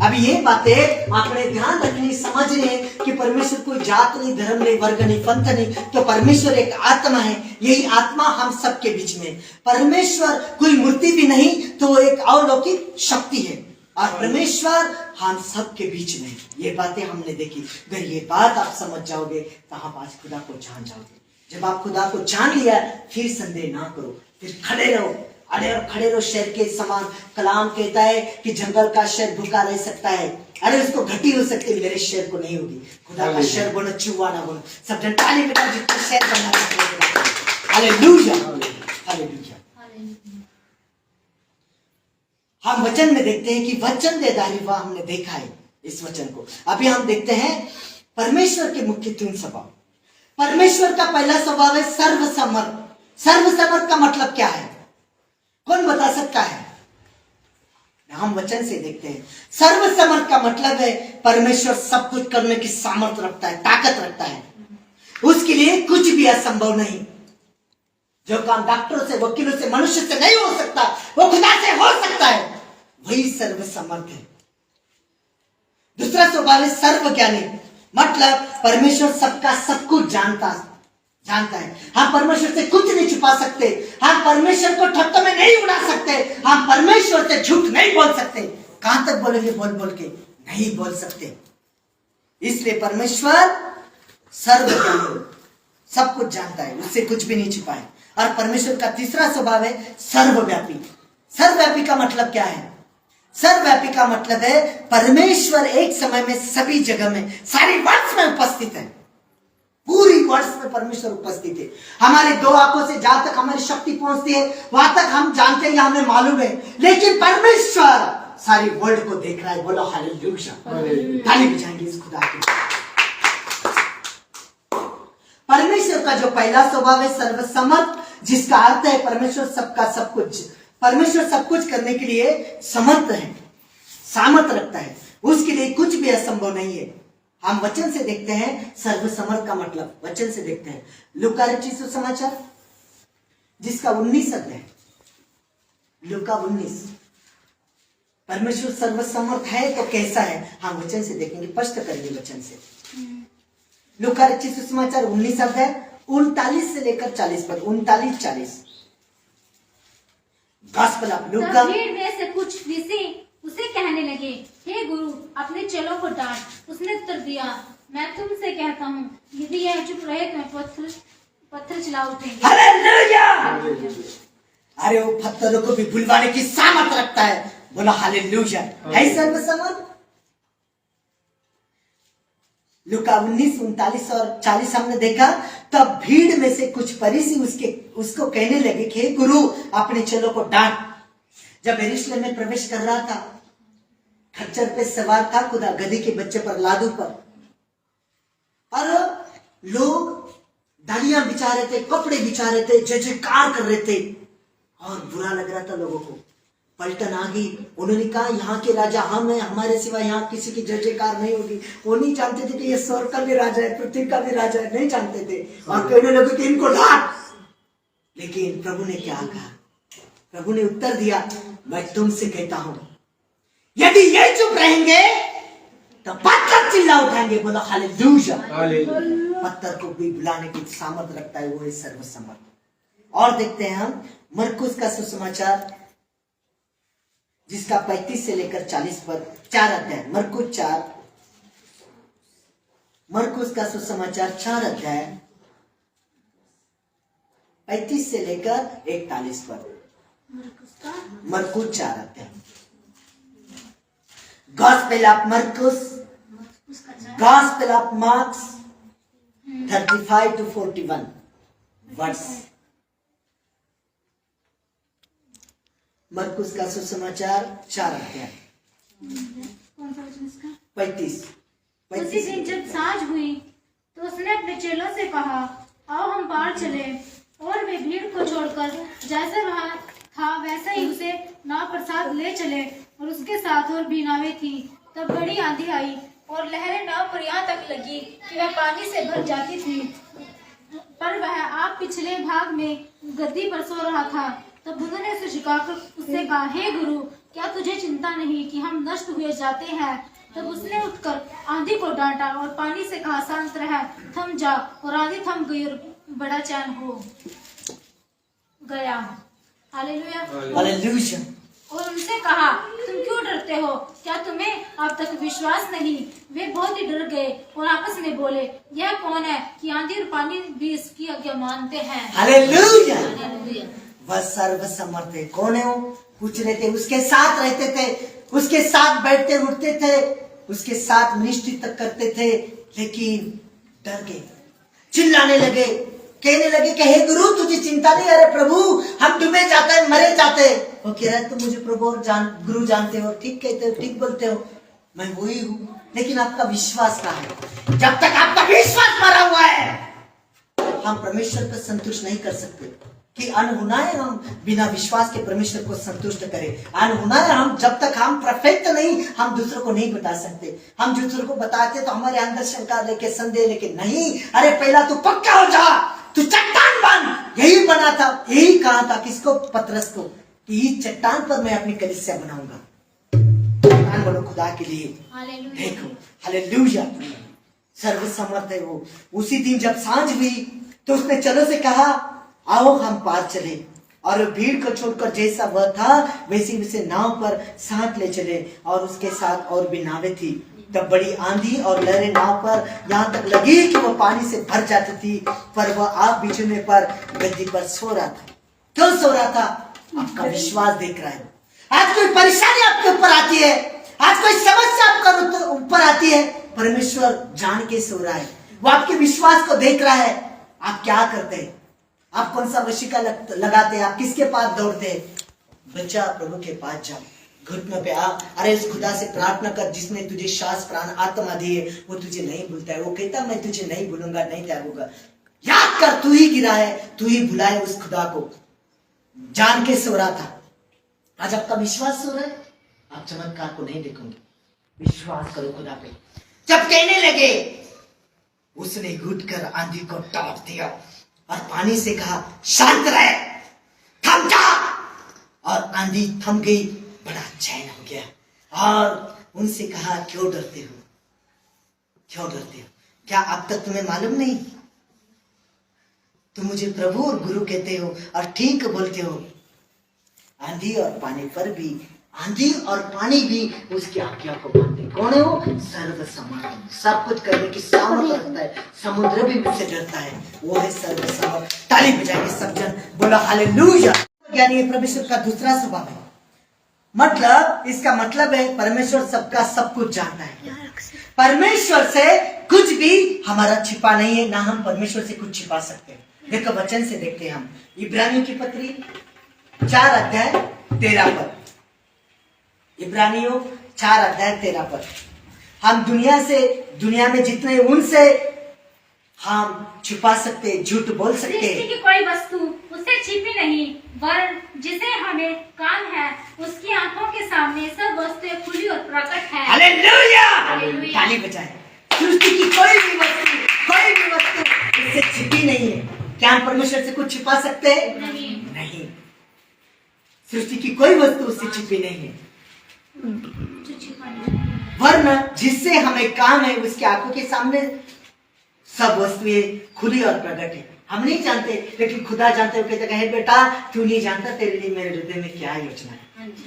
अभी ये बातें आपने ध्यान रखनी, समझनी है कि परमेश्वर कोई जात नहीं, धर्म नहीं, वर्ग नहीं, पंथ नहीं, तो परमेश्वर एक आत्मा है। यही आत्मा हम सबके बीच में। परमेश्वर कोई मूर्ति भी नहीं, तो एक अलौकिक शक्ति है, और परमेश्वर हम सबके बीच में। ये बातें हमने देखी। अगर ये बात आप समझ जाओगे तो आप आज खुदा को जान जाओगे। जब आप खुदा को जान लिया फिर संदेह ना करो, फिर खड़े रहो। अरे और खड़े रहो शेर के समान। कलाम कहता है कि जंगल का शेर भूखा रह सकता है, अरे उसको घटी हो सकती है, मेरे शेर को नहीं होगी। खुदा का शेर बोलो, चूहा ना बोलो। सब जन ताली बजाओ जितने शेर बनना है। हालेलुया। हालेलुया। हम वचन में देखते हैं कि वचन देहधारी हुआ, हमने देखा है इस वचन को। अभी हम देखते हैं परमेश्वर के मुख्य 3 स्वभाव। परमेश्वर का पहला स्वभाव है सर्वसमर्थ। सर्वसमर्थ का मतलब क्या है? कौन बता सकता है? हम वचन से देखते हैं। सर्वसमर्थ का मतलब है परमेश्वर सब कुछ करने की सामर्थ्य रखता है, ताकत रखता है। उसके लिए कुछ भी असंभव नहीं। जो काम डॉक्टरों से, वकीलों से, मनुष्य से नहीं हो सकता, वो खुदा से हो सकता है। वही सर्वसमर्थ है। दूसरा स्वभाव है सर्वज्ञानी, मतलब परमेश्वर सबका सब कुछ जानता है। हम परमेश्वर से कुछ नहीं छुपा सकते, हम परमेश्वर को ठट्ठों में नहीं उड़ा सकते, हम परमेश्वर से झूठ नहीं बोल सकते। कहां तक बोलेंगे? बोल बोल के नहीं बोल सकते। इसलिए परमेश्वर सर्वज्ञानी, सब कुछ जानता है, उससे कुछ भी नहीं छुपा है। और परमेश्वर का तीसरा स्वभाव है सर्वव्यापी। सर्वव्यापी का मतलब क्या है? सर्वव्यापी का मतलब है परमेश्वर एक समय में सभी जगह में, सारी वर्ष में उपस्थित है। पूरी वर्ष में परमेश्वर उपस्थित है। हमारे 2 आंखों से जहां तक हमारी शक्ति पहुंचती है वहां तक हम जानते हैं, हमें मालूम है, लेकिन परमेश्वर सारी वर्ल्ड को देख रहा है। बोलो हालेलुया। ताली बजाएंगे इस खुदा की। परमेश्वर का जो पहला स्वभाव है सर्वसमर्थ, जिसका अर्थ है परमेश्वर सबका सब कुछ, परमेश्वर सब कुछ करने के लिए समर्थ है, सामर्थ रखता है, उसके लिए कुछ भी असंभव नहीं है। हम वचन से देखते हैं सर्वसमर्थ का मतलब, वचन से देखते हैं। लूका रचित सुसमाचार जिसका 19 अध्याय, लूका 19। परमेश्वर सर्वसमर्थ है तो कैसा है? हम वचन से देखेंगे, स्पष्ट करेंगे वचन से। लूका रचित सुसमाचार 19 अध्याय 39 से लेकर 40 पद। 39-40 गॉस्पेल ऑफ तब लूका। भीड़ में से कुछ फरीसी उसे कहने लगे, हे गुरु, अपने चेलों को डांट। उसने उत्तर दिया, मैं तुमसे कहता हूँ, यदि यह चुप रहे तो मैं पत्थर चला उठेंगे। हालेलुया। अरे वो पत्थरों को भी बुलवाने की सामर्थ रखता है। बोला हालेलुया। है सर्वसमर्थ। लूका 19:39 और 40 हमने देखा। तब भीड़ में से कुछ फरीसी उसको कहने लगे कि हे गुरु, अपने चेलों को डांट। जब यरूशलेम में प्रवेश कर रहा था, खच्चर पे सवार था, खुदा गधी के बच्चे पर, लादू पर, और लोग डालियां बिछा रहे थे, कपड़े बिछा रहे थे, जय जयकार कर रहे थे, और बुरा लग रहा था लोगों को। पलटन आ गई। उन्होंने कहा, यहाँ के राजा हम हैं, हमारे सिवा यहाँ किसी की जय जयकार नहीं होगी। वो नहीं जानते थे कि ये स्वर्ग का भी राजा है, पृथ्वी का भी राजा है, नहीं जानते थे। और कहने लगे कि इनको डांट। लेकिन प्रभु ने क्या कहा? प्रभु ने उत्तर दिया, मैं तुमसे कहता हूं, यदि ये चुप रहेंगे तो पत्थर चिल्ला उठाएंगे। बोला हालेलुया। पत्थर को भी बुलाने की सामर्थ रखता है, वो है सर्वसमर्थ। और देखते हैं हम मरकुस का सुसमाचार, जिसका 35 से लेकर 40 पर 4 अध्याय। मरकुस का सुसमाचार 4 अध्याय 35 से लेकर 41 पर। मरकुस 4 अध्याय। गॉस्पेल ऑफ मरकुस, gospel of Mark's 35 to 41 verse. मरकुस का सुसमाचार 4 अध्याय कौन सा वचन इसका? 35। उसी दिन जब सांझ हुई तो उसने अपने चेलों से कहा, आओ हम पार चले। और वे भीड़ को छोड़कर जैसे वहां था वैसे ही उसे नाव पर साथ ले चले, और उसके साथ और भी नावें थी। तब बड़ी आंधी आई और लहरें नाव पर यहाँ तक लगी कि वह पानी से भर जाती थी, पर वह आप पिछले भाग में गद्दी पर सो रहा था। तब उन्होंने उसे झुकाकर उससे कहा, हे गुरु, क्या तुझे चिंता नहीं कि हम नष्ट हुए जाते हैं? तब उसने उठकर आंधी को डांटा और पानी से कहा, शांत रह, थम जा। और आंधी थम गई और बड़ा चैन हो गया। हालेलुया। हालेलुया। और उनसे कहा, तुम क्यों डरते हो? क्या तुम्हें अब तक विश्वास नहीं? वे बहुत ही डर गए और आपस में बोले, यह कौन है कि आंधी और पानी भी इसकी आज्ञा मानते हैं? हालेलुया। वह सर्वसमर्थ है। कौन है वो? पूछ रहे थे। उसके साथ रहते थे, उसके साथ बैठते उठते थे, उसके साथ मिनिस्ट्री तक करते थे, लेकिन डर गए, चिल्लाने लगे, कहने लगे कि हे गुरु, तुझे चिंता नहीं? अरे प्रभु, हम डूबे जाते हैं, मरे जाते। वो कह रहा है, तुम मुझे प्रभु और गुरु जानते हो, ठीक कहते हो, ठीक बोलते हो, मैं वही हूँ, लेकिन आपका विश्वास कहाँ है? जब तक आपका विश्वास मरा हुआ है, हम परमेश्वर पर संतुष्ट नहीं कर सकते। कि अनहोना है हम बिना विश्वास के परमेश्वर को संतुष्ट करें। अनहोना है हम, जब तक हम परफेक्ट नहीं, हम दूसरों को नहीं बता सकते। हम दूसरों को बताते तो हमारे अंदर शंका लेके, संदेह लेके, नहीं, अरे पहला तू पक्का हो जा, तू चट्टान बन। यही बना था, यही कहा था किसको? पतरस को, कि इस चट्टान पर मैं अपनी कलीसिया बनाऊंगा। चट्टान बनो खुदा के लिए। देखो हालेलुया। सर्वसमर्थ है वो। उसी दिन जब सांझ हुई तो उसने चलो से कहा, आओ हम पार चले। और भीड़ को छोड़कर जैसा वह था वैसे उसे नाव पर साथ ले चले, और उसके साथ और भी नावें थी। तब बड़ी आंधी और लहरें नाव पर यहाँ तक लगी कि वह पानी से भर जाती थी, पर वह आग बिछने पर गद्दी पर सो रहा था। क्यों सो रहा था? आपका विश्वास देख रहा है। आज कोई परेशानी आपके ऊपर आती है, आज कोई समस्या आपके ऊपर आती है, परमेश्वर जान के सो रहा है। वो आपके विश्वास को देख रहा है। आप क्या करते हैं? आप कौन सा वशिका लगाते हैं? आप किसके पास दौड़ते हैं? बच्चा, प्रभु के पास जाओ, घुटनों पे आ, अरे उस खुदा से प्रार्थना कर जिसने तुझे श्वास प्राण आत्मा दी है। वो तुझे नहीं भूलता है। वो कहता मैं तुझे नहीं भूलूंगा, नहीं त्यागूंगा। याद कर, तू ही गिरा है, तू ही भुलाए उस खुदा को। जान के सो रहा था। आज आपका विश्वास सो रहा है, आप चमत्कार को नहीं देखोगे। विश्वास करो खुदा पे। जब कहने लगे, उसने घुटकर आंधी को टॉप दिया और पानी से कहा, शांत रहे, थम जा। और आंधी थम गई, बड़ा चैन हो गया। और उनसे कहा, क्यों डरते हो? क्यों डरते हो? क्या अब तक तुम्हें मालूम नहीं? तुम मुझे प्रभु और गुरु कहते हो और ठीक बोलते हो। आंधी और पानी पर भी, आंधी और पानी भी उसकी आज्ञा को मानते। कौन है वो? सर्वसमर्थ, सब कुछ करने की सामर्थ रखता है, समुद्र भी मुझसे डरता है, वो है सर्वसमर्थ। ताली बजाएंगे सब जन, बोला हालेलुया। यानी ये परमेश्वर का दूसरा स्वभाव है। मतलब इसका मतलब है परमेश्वर सबका सब कुछ जानता है। परमेश्वर से कुछ भी हमारा छिपा नहीं है, ना हम परमेश्वर से कुछ छिपा सकते हैं। देखो वचन से देखते हैं हम इब्रानियों की पत्री 4 अध्याय 13 पद। इब्रानियों 4 अध्याय 13 पद। हम दुनिया में जितने उनसे हम छुपा सकते, झूठ बोल सकते हैं। सृष्टि की कोई वस्तु उससे छिपी नहीं, वरन जिसे हमें काम है उसकी आंखों के सामने सब वस्तुएं खुली और प्रकट है। Hallelujah, hallelujah. ताली बजाएं। सृष्टि की कोई भी वस्तु इससे छिपी नहीं है। क्या हम परमेश्वर से कुछ छिपा सकते हैं? नहीं। सृष्टि की कोई वस्तु उससे छिपी नहीं है, वरना जिससे हमें काम है उसकी आंखों के सामने सब वस्तुएं खुली और प्रकट है। हम नहीं जानते, लेकिन खुदा जानते हो। कहते हैं बेटा तू नहीं जानता तेरे लिए मेरे हृदय में क्या योजना है।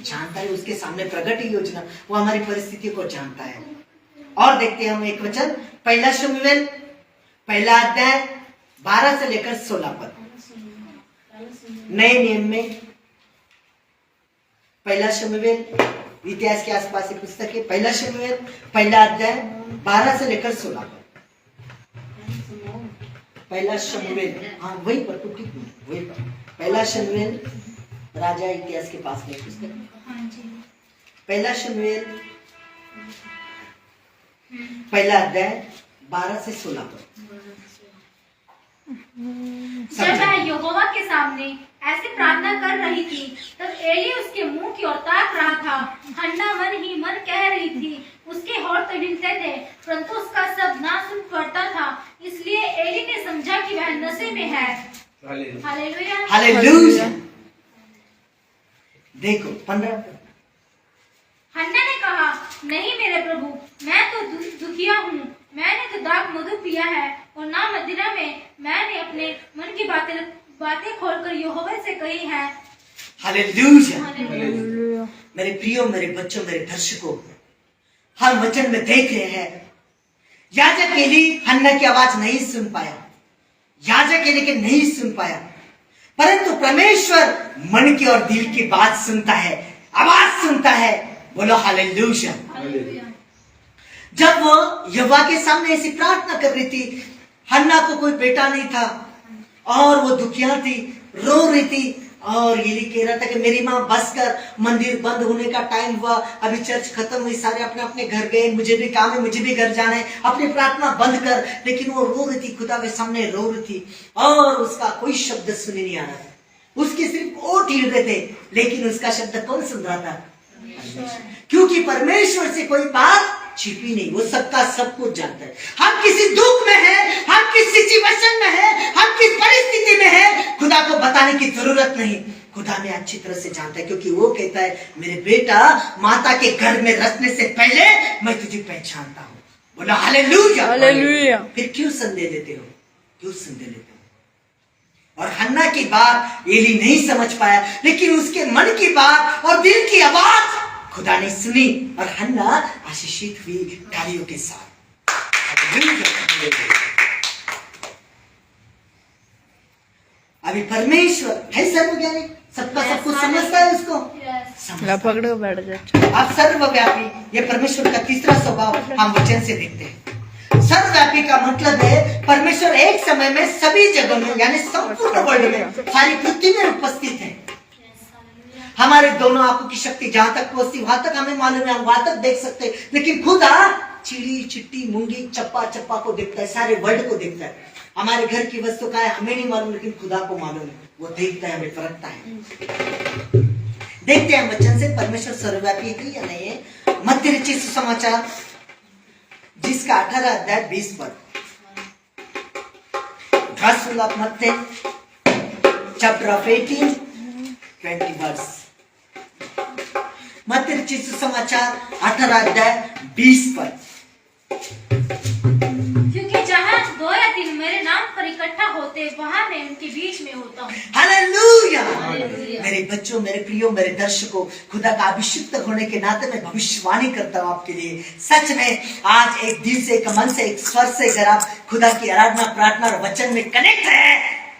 जानता है, उसके सामने प्रकट है योजना, वो हमारी परिस्थिति को जानता है। और देखते हैं हम एक वचन, पहला शमूएल 1 अध्याय 12 से लेकर 16 पद। नए नियम में 1 शमूएल, इतिहास के आसपास की पुस्तक है। 1 शमूएल 1 अध्याय 12 से लेकर 16 पद। 1 शमूएल, हाँ वही पर, तो ठीक नहीं, वही पर 1 शमूएल राजा इतिहास के पास में पुस्तक। 1 शमूएल 1 अध्याय 12 से 16 पद। जब मैं यहोवा के सामने ऐसी प्रार्थना कर रही थी, तब एली उसके मुंह की ओर ताक रहा था। हन्ना मन ही मन कह रही थी, उसके होठ तो हिलते थे, परंतु उसका शब्द ना सुन पड़ता था। इसलिए एली ने समझा कि वह नशे में है। Hallelujah, hallelujah. देखो 15। हन्ना ने कहा, नहीं मेरे प्रभु, मैं तो दुखिया हूँ। मैंने तो दाख मधु पिया है और ना मदिरा में। मैंने अपने मन की बातें खोलकर यहोवा से कही है। हालेलुया। मेरे प्रियो, मेरे बच्चों, मेरे दर्शकों, हम वचन में देख रहे हैं याजक एली हन्ना की आवाज नहीं सुन पाया, याजक एली के नहीं सुन पाया, परंतु परमेश्वर मन की और दिल की बात सुनता है, आवाज सुनता है। बोलो हालेलुया। जब वो यहोवा के सामने ऐसी प्रार्थना कर रही थी, हन्ना को कोई बेटा नहीं था और वो दुखिया थी, रो रही थी, और एली कह रहा था कि मेरी माँ बस कर, मंदिर बंद होने का टाइम हुआ, अभी चर्च खत्म हुई, सारे अपने अपने घर गए, मुझे भी काम है, मुझे भी घर जाना है, अपनी प्रार्थना बंद कर। लेकिन वो रो रही थी, खुदा के सामने रो रही थी, और उसका कोई शब्द सुन नहीं आ रहा था। उसके सिर्फ ओठ हिल रहे थे, लेकिन उसका शब्द कौन सुन रहा था? क्योंकि परमेश्वर से कोई बात छिपी नहीं, वो सबका सब कुछ जानता है। हम किसी दुख में हैं, हम किस सिचुएशन में हैं, हम किस परिस्थिति में हैं, खुदा को बताने की जरूरत नहीं। खुदा में अच्छी तरह से जानता है, क्योंकि वो कहता है मेरे बेटा, माता के गर्भ में रचने से पहले मैं तुझे पहचानता हूँ। बोला हालेलुया, हालेलुया। फिर क्यों संदेह लेते हो? क्यों संदेह लेते हो? और हन्ना की बात एली नहीं समझ पाया, लेकिन उसके मन की बात और दिल की आवाज खुदा ने सुनी, और हन्ना आशीषित हुई तालियों के साथ। अभी परमेश्वर है सर्वज्ञानी, सबका सब कुछ समझता है, उसको पकड़ो बैठ जाओ। आप सर्वव्यापी, ये परमेश्वर का तीसरा स्वभाव हम वचन से देखते हैं। सर्वव्यापी का मतलब है परमेश्वर एक समय में सभी जगह में, यानी संपूर्ण वर्ल्ड में, सारी पृथ्वी में उपस्थित है। हमारे दोनों आंखों की शक्ति जहां तक पहुंचती वहां तक हमें मालूम है, हम वहां तक देख सकते हैं, लेकिन खुदा चिड़ी चिट्टी मूंगी चप्पा चप्पा को देखता है, सारे वर्ल्ड को देखता है। हमारे घर की वस्तु का है हमें नहीं मालूम, लेकिन खुदा को मालूम है, वो देखता है, हमें परखता है। देखते हैं वचन से परमेश्वर सर्वव्यापी है या नहीं है। मत्ती रचित सुसमाचार जिसका 18 अध्याय 20 पद। मत्ती चैप्टर ऑफ 18 20 वर्स। मत्ती रचित सुसमाचार 18 अध्याय 20 पद। क्योंकि जहाँ 2 या 3 मेरे नाम पर इकट्ठा होते वहाँ मैं उनके बीच में होता हूँ। हालेलुया। हालेलुया। मेरे बच्चों, मेरे प्रियो, मेरे दर्शकों, खुदा का अभिषिक्त होने के नाते मैं भविष्यवाणी करता हूँ आपके लिए। सच में आज एक दिल से, एक मन से, एक स्वर से अगर आप खुदा की आराधना, प्रार्थना और वचन में कनेक्ट है,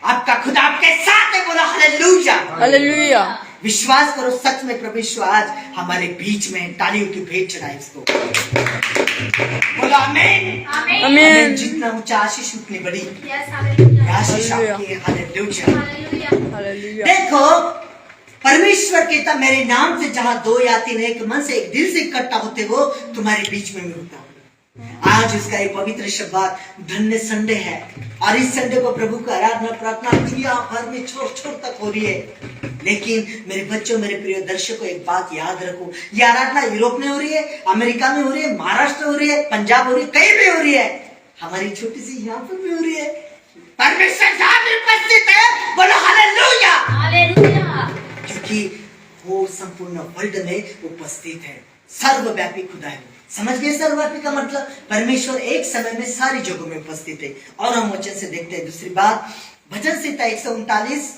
आपका खुदा आपके साथ है। बोला हालेलुया। हालेलुया। विश्वास करो, सच में प्रभु यीशु आज हमारे बीच में। तालियों की भेंट चढ़ाए इसको। बोला आमीन। आमीन। जितना ऊंचा आशीष उतनी बड़ी Yes, hallelujah. आशीष आपकी है। हालेलुया। Hallelujah. हालेलुया। देखो, परमेश्वर कहता मेरे नाम से जहां 2 या 3 एक मन से, एक दिल से इकट्ठा होते हो, तुम्हारे बीच में मैं होता हूं। आज उसका एक पवित्र शब्द धन्य संडे है, और इस संडे को प्रभु का आराधना, प्रार्थना दुनिया भर में छोर छोर तक हो रही है। लेकिन मेरे बच्चों, मेरे प्रिय दर्शकों, एक बात याद रखो, ये आराधना यूरोप में हो रही है, अमेरिका में हो रही है, महाराष्ट्र हो रही है, पंजाब हो रही है, कहीं भी हो रही है, हमारी छोटी सी यहाँ पर भी हो रही है। परमेश्वर जहां भी उपस्थित है, बोलो हालेलुया। हालेलुया। क्योंकि वो संपूर्ण वर्ल्ड में उपस्थित है। सर्वव्यापी खुदा है। समझ गए सर्वव्यापी का मतलब? परमेश्वर एक समय में सारी जगहों में उपस्थित है। और हम वचन से देखते हैं दूसरी बात, भजन संहिता 139,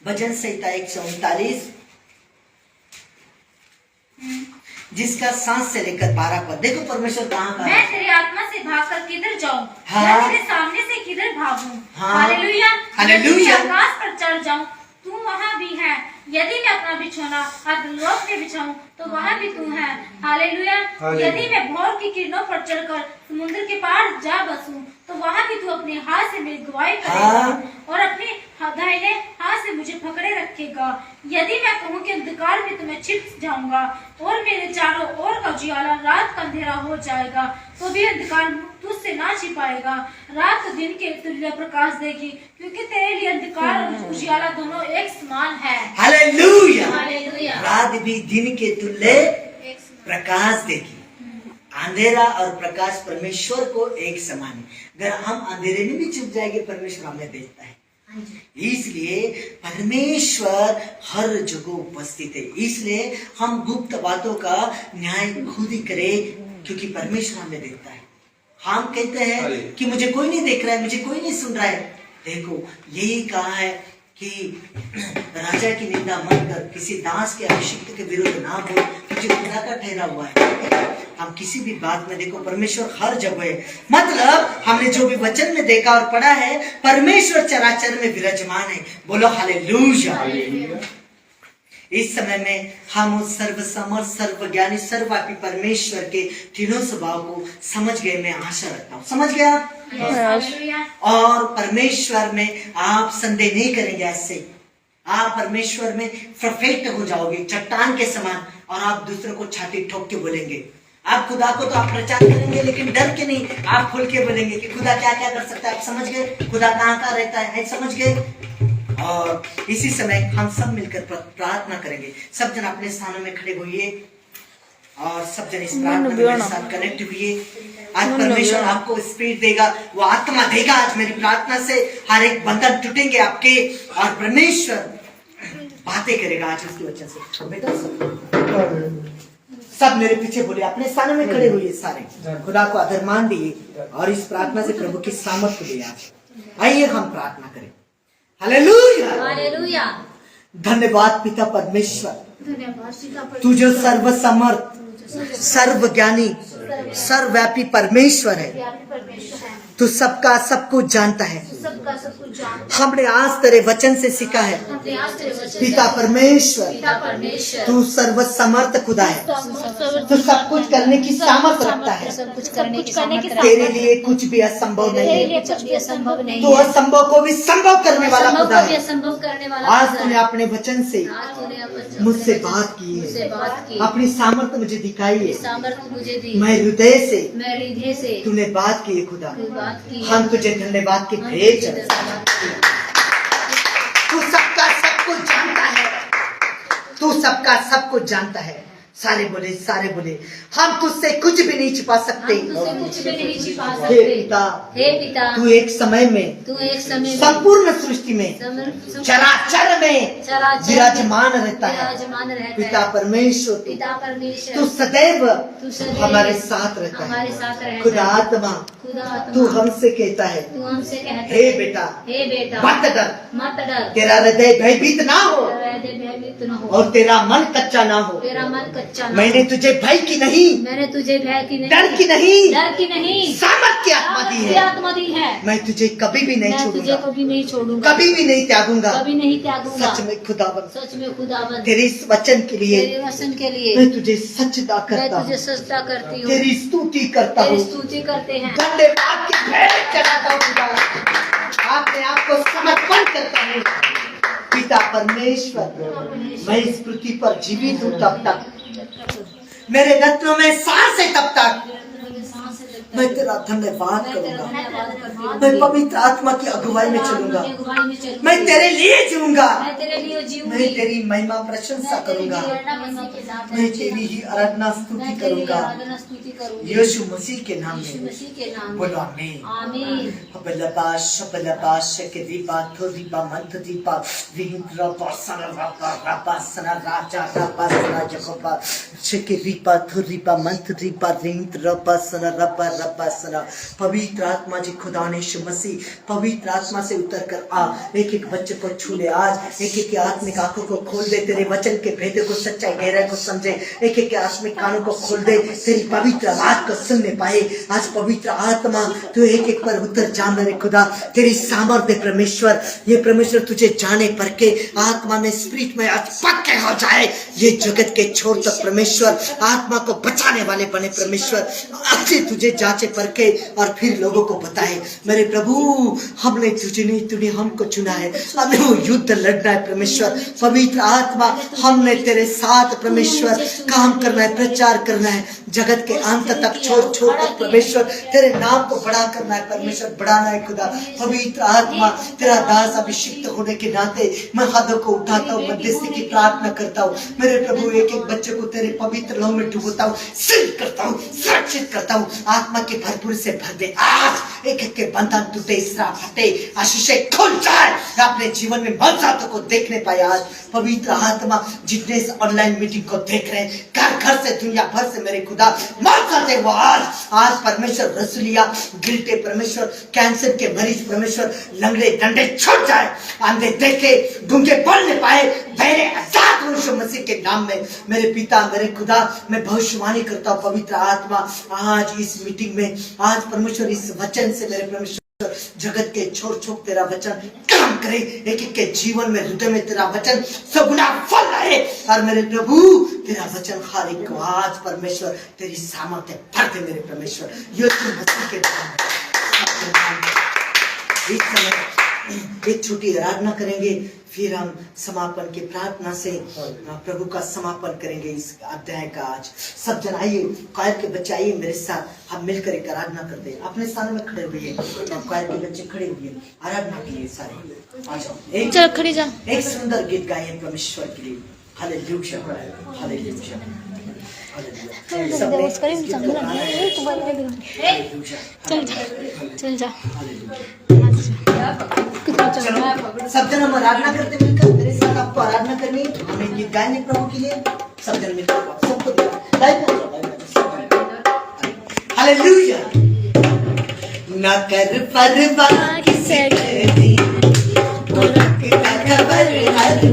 भजन संहिता 139 जिसका 7 से लेकर 12 पद। देखो परमेश्वर कहाँ का मैं है। तेरी आत्मा से भागकर किधर जाऊं? हाँ। मैं तेरे सामने से किधर भागूं? हाँ। हालेलुया। हालेलुया। यदि मैं आकाश पर चढ़ जाऊं, तू वहाँ भी है। यदि मैं अपना बिछौना अधोलोक में बिछाऊं, तो वहाँ भी तू है। हालेलुया। यदि मैं भोर की किरणों पर चढ़कर समुद्र के पार जा बसूं, तो वहाँ भी तू अपने हाथ से मेरी गवाही करेगा। हाँ। और अपने दाहिने हाथ से मुझे पकड़े रखेगा। यदि मैं कहूँ कि अंधकार में तो मैं छिप जाऊंगा, और मेरे चारों ओर का उजियाला रात का अंधेरा हो जाएगा, तो भी अंधकार तुझसे ना छिपाएगा। रात तो दिन के तुल्य प्रकाश देगी, क्योंकि तेरे लिए अंधकार और उजियाला दोनों एक समान है। हालेलुया। हालेलुया। रात भी दिन के तुल्य प्रकाश देगी। अंधेरा और प्रकाश परमेश्वर को एक समान है। अगर हम अंधेरे में भी छुप जाएंगे, परमेश्वर हमें देखता है। इसलिए परमेश्वर हर जगह उपस्थित है। इसलिए हम गुप्त बातों का न्याय खुद ही करें, क्योंकि परमेश्वर हमें देखता है। हम कहते हैं कि मुझे कोई नहीं देख रहा है, मुझे कोई नहीं सुन रहा है। देखो, यही कहा है कि राजा की निंदा मत कर, किसी दास के अभिषिक्त के विरुद्ध ना बोल, तुझे खुदा का ठहरा हुआ है। हम किसी भी बात में देखो, परमेश्वर हर जगह है। मतलब हमने जो भी वचन में देखा और पढ़ा है, परमेश्वर चराचर में विराजमान है। बोलो हालेलुया। इस समय में हम उस सर्वसमर्थ, सर्वज्ञानी, सर्वव्यापी परमेश्वर के तीनों स्वभाव को समझ गए, मैं आशा रखता हूँ। समझ गया? हालेलुया। और परमेश्वर में आप संदेह नहीं करेंगे। ऐसे आप परमेश्वर में परफेक्ट हो जाओगे, चट्टान के समान, और आप दूसरों को छाती ठोक के बोलेंगे। आप खुदा को तो आप प्रचार करेंगे, लेकिन डर के नहीं, आप खुल के बोलेंगे कि खुदा क्या क्या कर सकता है। आप समझ गए खुदा कहाँ कहाँ रहता है, समझ गए? और इसी समय हम सब मिलकर प्रार्थना करेंगे। सब जन अपने स्थानों में खड़े होइए और सब जन इस प्रार्थना में मेरे साथ कनेक्ट हुए। आज परमेश्वर आपको स्पीड देगा, वो आत्मा देगा। आज मेरी प्रार्थना से हर एक बंधन टूटेंगे आपके, और परमेश्वर बातें करेगा आज उसकी वजह से। बेटा सब मेरे पीछे बोले, अपने स्थानों में खड़े हुए सारे, खुदा को आदर मान दिए और इस प्रार्थना से प्रभु की सामर्थ्य दिए। आज आइए हम प्रार्थना करें। हालेलुया। हालेलुया। धन्यवाद पिता परमेश्वर, धन्यवाद पिता परमेश्वर। तू जो सर्वसमर्थ, सर्वज्ञानी, सर्वव्यापी परमेश्वर है। परमेश्वर है, तू सबका सब कुछ जानता है। सबका सब कुछ जानता हमने आज तेरे वचन से सीखा है हमने आज तेरे वचन पिता परमेश्वर, पिता परमेश्वर तू सर्वसमर्थ खुदा है। तू सब कुछ करने की सामर्थ रखता है। सब कुछ करने की सामर्थ तेरे लिए कुछ भी असंभव नहीं तेरे है। लिए कुछ भी असंभव नहीं तू है। असंभव को भी संभव करने वाला असंभव खुदा को भी है। असंभव करने वाला आज खुदा तूने है। अपने वचन से आज तूने अपने मुझसे बात की मुझसे है, बात की, अपनी सामर्थ्य मुझे दिखाई है। सामर्थ मुझे दी, मैं हृदय से मैं हृदय से तूने बात की है खुदा। तू बात की। हम तुझे धन्यवाद की हम भेंट तुझे चढ़ाते हैं। धन्यवाद की। तू सबका सब कुछ जानता है। तू सबका सब कुछ जानता है। सारे बोले हम तुझसे कुछ भी नहीं छिपा सकते। तुझसे कुछ भी नहीं छिपा हे सकते। पिता, हे पिता, तू एक समय में संपूर्ण सृष्टि में चराचर में विराजमान रहता है। पिता परमेश्वर, तू सदैव हमारे साथ रहता है। खुदा आत्मा, तू हमसे कहता है, हे बेटा मत डर, तेरा हृदय भयभीत ना हो और तेरा मन कच्चा ना हो। मैंने तुझे भय की नहीं, डर की नहीं सामर्थ की आत्मा दी है। मैं तुझे कभी भी नहीं छोड़ूंगा, कभी भी नहीं त्यागूंगा। सच में खुदावन, तेरे इस वचन के लिए मैं तुझे सजदा करता हूँ, तेरी स्तुति करता हूँ, धन्यवाद की भेंट चढ़ाता हूँ। खुदा, अपने आप को समर्पण करता हूँ। पिता परमेश्वर, मैं इस पृथ्वी पर जीवित हूँ तब तक, मेरे नथनों में सांस है तब तक मैं तेरा धन्यवाद करूंगा। मैं पवित्र आत्मा की अगुवाई में चलूंगा, मैं तेरे लिए जीऊंगा, मैं तेरी महिमा प्रशंसा करूंगा, मैं तेरी ही आराधना स्तुति करूंगा। यीशु मसीह के नाम में बोलो आमीन। बलबाश के दीपा थो दीपा मंथ दीपा विहिंद्र पासना राजा रापासना जकोपा के दीपा थो दीपा मंथ दीपा विहिंद्र पासना रपासना। पवित्र आत्मा जी खुदा ने यीशु मसीह पवित्र आत्मा से उतर कर आ, एक एक बच्चे को छू ले आज, एक एक आत्मिक आंखों को खोल दे, तेरे वचन के भेदों को, सच्चाई गहराई को समझे, एक एक आत्मिक कानों को खोल दे, तेरी पवित्र आवाज को सुनने पाए। आज पवित्र आत्मा तू एक एक पर उतर जा मेरे खुदा, तेरी सामर्थ्य परमेश्वर, ये परमेश्वर तुझे जाने पर के आत्मा में स्पिरिट में आज पक्के हो जाए। ये जगत के छोर तक परमेश्वर आत्मा को बचाने वाले बने परमेश्वर, आज तुझे जांचे परखे और फिर लोगों को बताए मेरे प्रभु हमने तुझे नहीं, तूने हमको चुना है, हमें वो युद्ध लड़ना है परमेश्वर। पवित्र आत्मा हमने तेरे साथ परमेश्वर काम करना है, प्रचार करना है, जगत के अंत तक छोड़ तक परमेश्वर तेरे नाम को बड़ा करना है परमेश्वर, बढ़ाना है खुदा। पवित्र आत्मा तेरा दास अभिषिक्त होने के नाते मैं हाथों को उठाता हूँ, मध्यस्थी की प्रार्थना करता हूँ मेरे प्रभु, एक एक बच्चे को तेरे पवित्र लहू में डुबोता हूँ, सिद्ध करता हूँ, सुरक्षित करता हूँ, आत्मा के भरपूर से भर दे। आज एक एक के बंधन टूटे, श्राप हटे, आशीषें खुल जाए, अपने जीवन में मौजूद को देखने पाए। आज पवित्र आत्मा जितने इस ऑनलाइन मीटिंग को देख रहे हैं, घर घर से दुनिया भर से मेरे खुदा मौजूद है वो आज परमेश्वर रसूलिया गिल्टे परमेश्वर, कैंसर के मरीज परमेश्वर, लंगड़े डंडे छूट जाए, अंधे देखे, गूंगे बोलने पाए, बहरे आजाद हो यीशु मसीह के नाम में। मेरे पिता मेरे खुदा मैं भविष्यवाणी करता हूँ पवित्र आत्मा आज इस मीटिंग में, आज परमेश्वर इस वचन से मेरे परमेश्वर जगत के छोर छोक तेरा वचन काम करे, एक एक के जीवन में हृदय में तेरा वचन सगुना फल रहे और मेरे प्रभु तेरा वचन हर एक को आज परमेश्वर तेरी सामर्थ्य भर दे मेरे परमेश्वर। यीशु मसीह के नाम में एक समय एक छोटी आराधना करेंगे, फिर हम समापन की प्रार्थना से प्रभु का समापन करेंगे इस अध्याय का। आज सब जन आइए, क्वायर के बच्चे आइए मेरे साथ, हम मिलकर एक आराधना करते हैं। अपने स्थान में खड़े हुए, क्वायर के बच्चे खड़े हुए आराधना के लिए सारे आ जाओ। एक सुंदर गीत गाइए परमेश्वर के लिए। हालेलुया हालेलुया चल जा। सब जन हम आराधना करते मिलकर, मेरे साथ आपको आराधना करनी, हमें गीत गाएंगे प्रभु के लिए। सब जन मिलकर सबको हालेलुया। न कर परवाह किसे दी, खबर हर दे,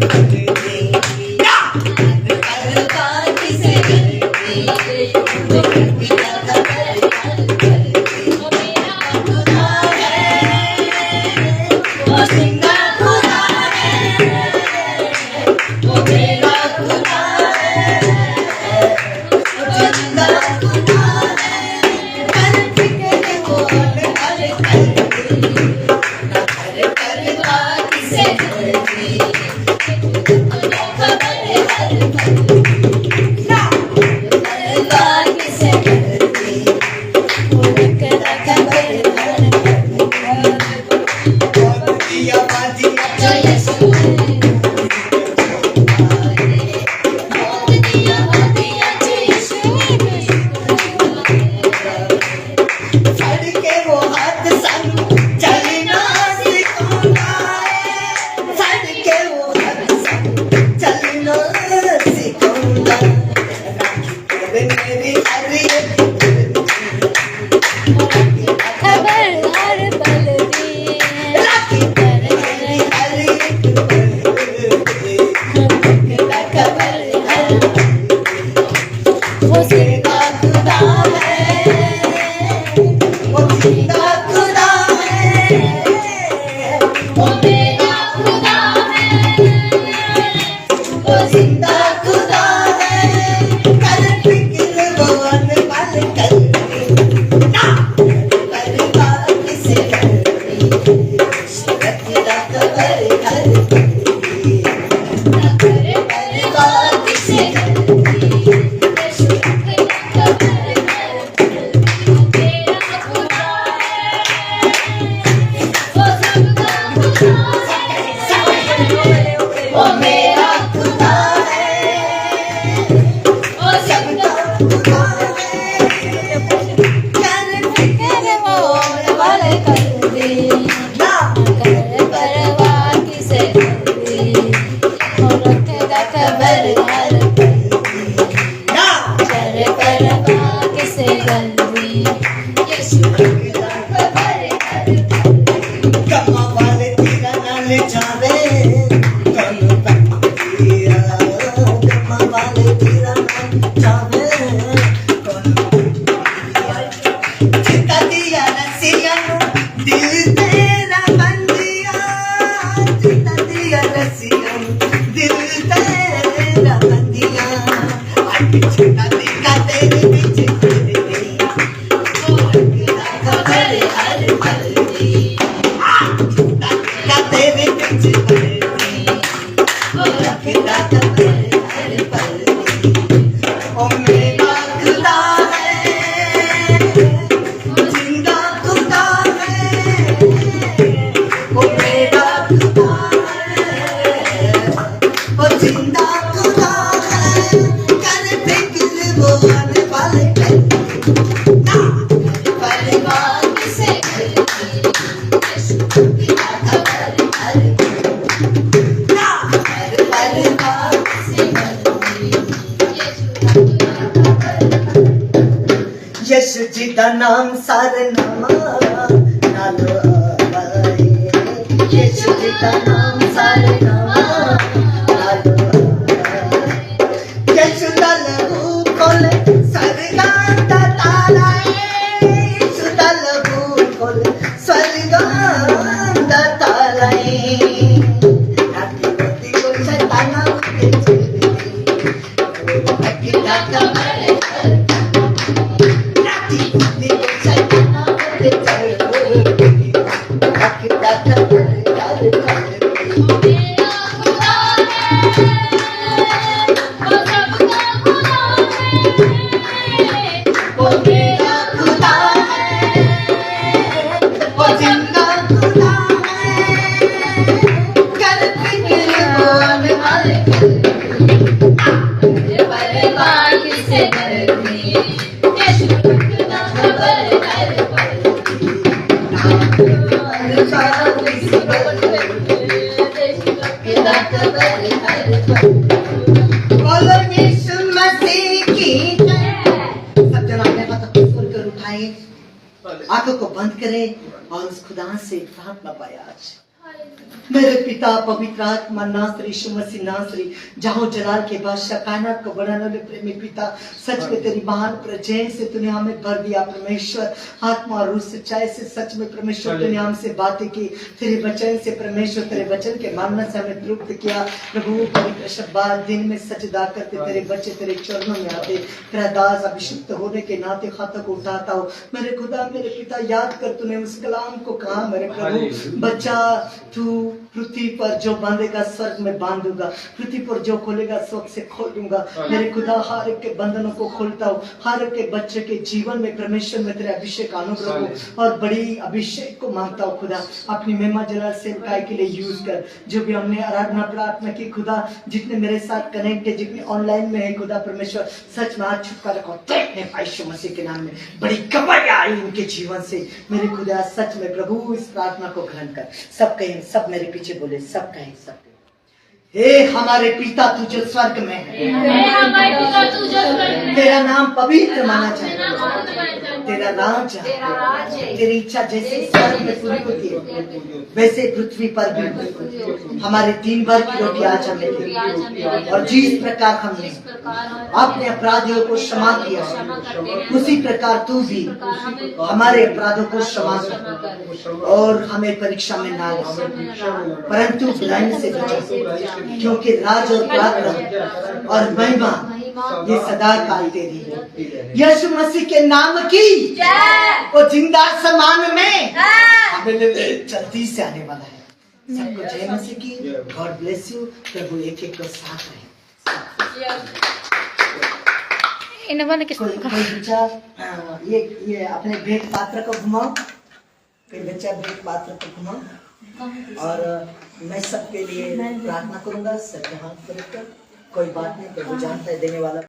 यीशु रखता खबर हर पल दी। कमा वाले तेरा नाम जावे कौन पंडिया, कमा वाले तेरा नाम जावे कौन पंडिया। चिता दिया रसिया दिल तेरा बंदिया, चिता दिया रसिया दिल तेरा बंदिया। चिता दिया तेरे पीछे खबर हर पल दी। तेरे पीछे वो रखता खबर हर पल दी। ओ मेरा खुदा है, जिंदा खुदा है, ओ मेरा खुदा है, ओ जिंदा खुदा है। कर फिक्र वो आने वाले परिवार से करती यीशु रखता खबर हर परिवार से करती यीशु रखता खबर। यीशु जी दा नाम सारे नामा नालो आए, यीशु जी दा नाम सारे नामा नालो आए। यीशु दा लहू खोले स्वर्गां दा ताला, यीशु दा लहू खोले स्वर्गां दा ताला। राती राती को शैताना उठे चले, रखता खबर हर राती राती को शैताना उठे चले, रखता खबर हर पल दी। मेरा खुदा है, वो सबका खुदा है। वो मेरा खुदा है, वो जिंदा खुदा है। कर फिक्र वो आने वाले परिवार से करती यीशु रखता खबर हर पल दी। रखता खबर हर पल दी। बोलो यीशु मसीह की जय। सब जन अपने हाथ को खोल कर उठाए, आंखों को बंद करें और उस खुदा से प्रार्थना पाए। आज मेरे पिता पवित्र आत्मा नासरी यीशु मसीह नासरी जहाँ जलाल के बादशाह कायनात को बढ़ाने वाले प्रेमी पिता, सच में तेरी महान प्रजय से तूने हमें भर दिया परमेश्वर। आत्मा और रूह सच्चाई से सच में परमेश्वर तूने हमसे बातें की, तेरे वचन से परमेश्वर तेरे वचन के मानने से हमें तृप्त किया। प्रभु पवित्र शब्द दिन में सजदा करते तेरे बच्चे तेरे चरणों में आते, तेरा दास अभिषिक्त होने के नाते खाता को उठाता हो। मेरे खुदा मेरे पिता याद कर तूने उस कलाम को कहा मेरे प्रभु, बच्चा तू पृथ्वी पर जो बांधेगा स्वर्ग में बांधूंगा, पृथ्वी पर जो खोलेगा स्वर्ग से खोल दूंगा। मेरे खुदा हर एक के बंधनों को खोलता हूँ, हर एक के बच्चे के जीवन में परमेश्वर में तेरे अभिषेक अनुग्रह को और बड़ी अभिषेक को मांगता हूँ। खुदा अपनी महिमा जलाल सेवकाई के लिए यूज कर। जो भी हमने आराधना प्रार्थना की खुदा, जितने मेरे साथ कनेक्ट है, जितने ऑनलाइन में है खुदा परमेश्वर, सच में आज छुटकारा को यीशु मसीह के नाम में बड़ी कमाई आई इनके जीवन से। मेरे खुदा सच में प्रभु इस प्रार्थना को ग्रहण कर। सब कहें, सब मेरे पीछे बोले, सब कहें, सब कहें। हे हमारे पिता तू जो स्वर्ग में है, तेरा नाम पवित्र माना जाए, तेरा राज है, तेरी इच्छा जैसे स्वर्ग में पूरी होती है वैसे पृथ्वी पर भी हमारे 3 बार की रोटी आज हमें दे। और जिस प्रकार हमने अपने अपराधियों को क्षमा किया उसी प्रकार तू भी हमारे अपराधों को क्षमा कर और हमें परीक्षा में ना ले परंतु बुराई से बचा, क्योंकि राज और पराक्रम और महिमा ये सदा काल तेरी है। यीशु मसीह के नाम की वो जिंदा समान में हमें जल्दी से आने वाला है। सबको जय मसीह की। God bless you. प्रभु एक एक को साथ रहे। कोई बच्चा ये अपने भेंट पात्र को घुमाओ, कोई बच्चा भेंट पात्र को घुमाओ और मैं सबके लिए प्रार्थना करूंगा। सब हाथ पर रखकर, कोई बात नहीं, प्रभु जानता है देने वाला।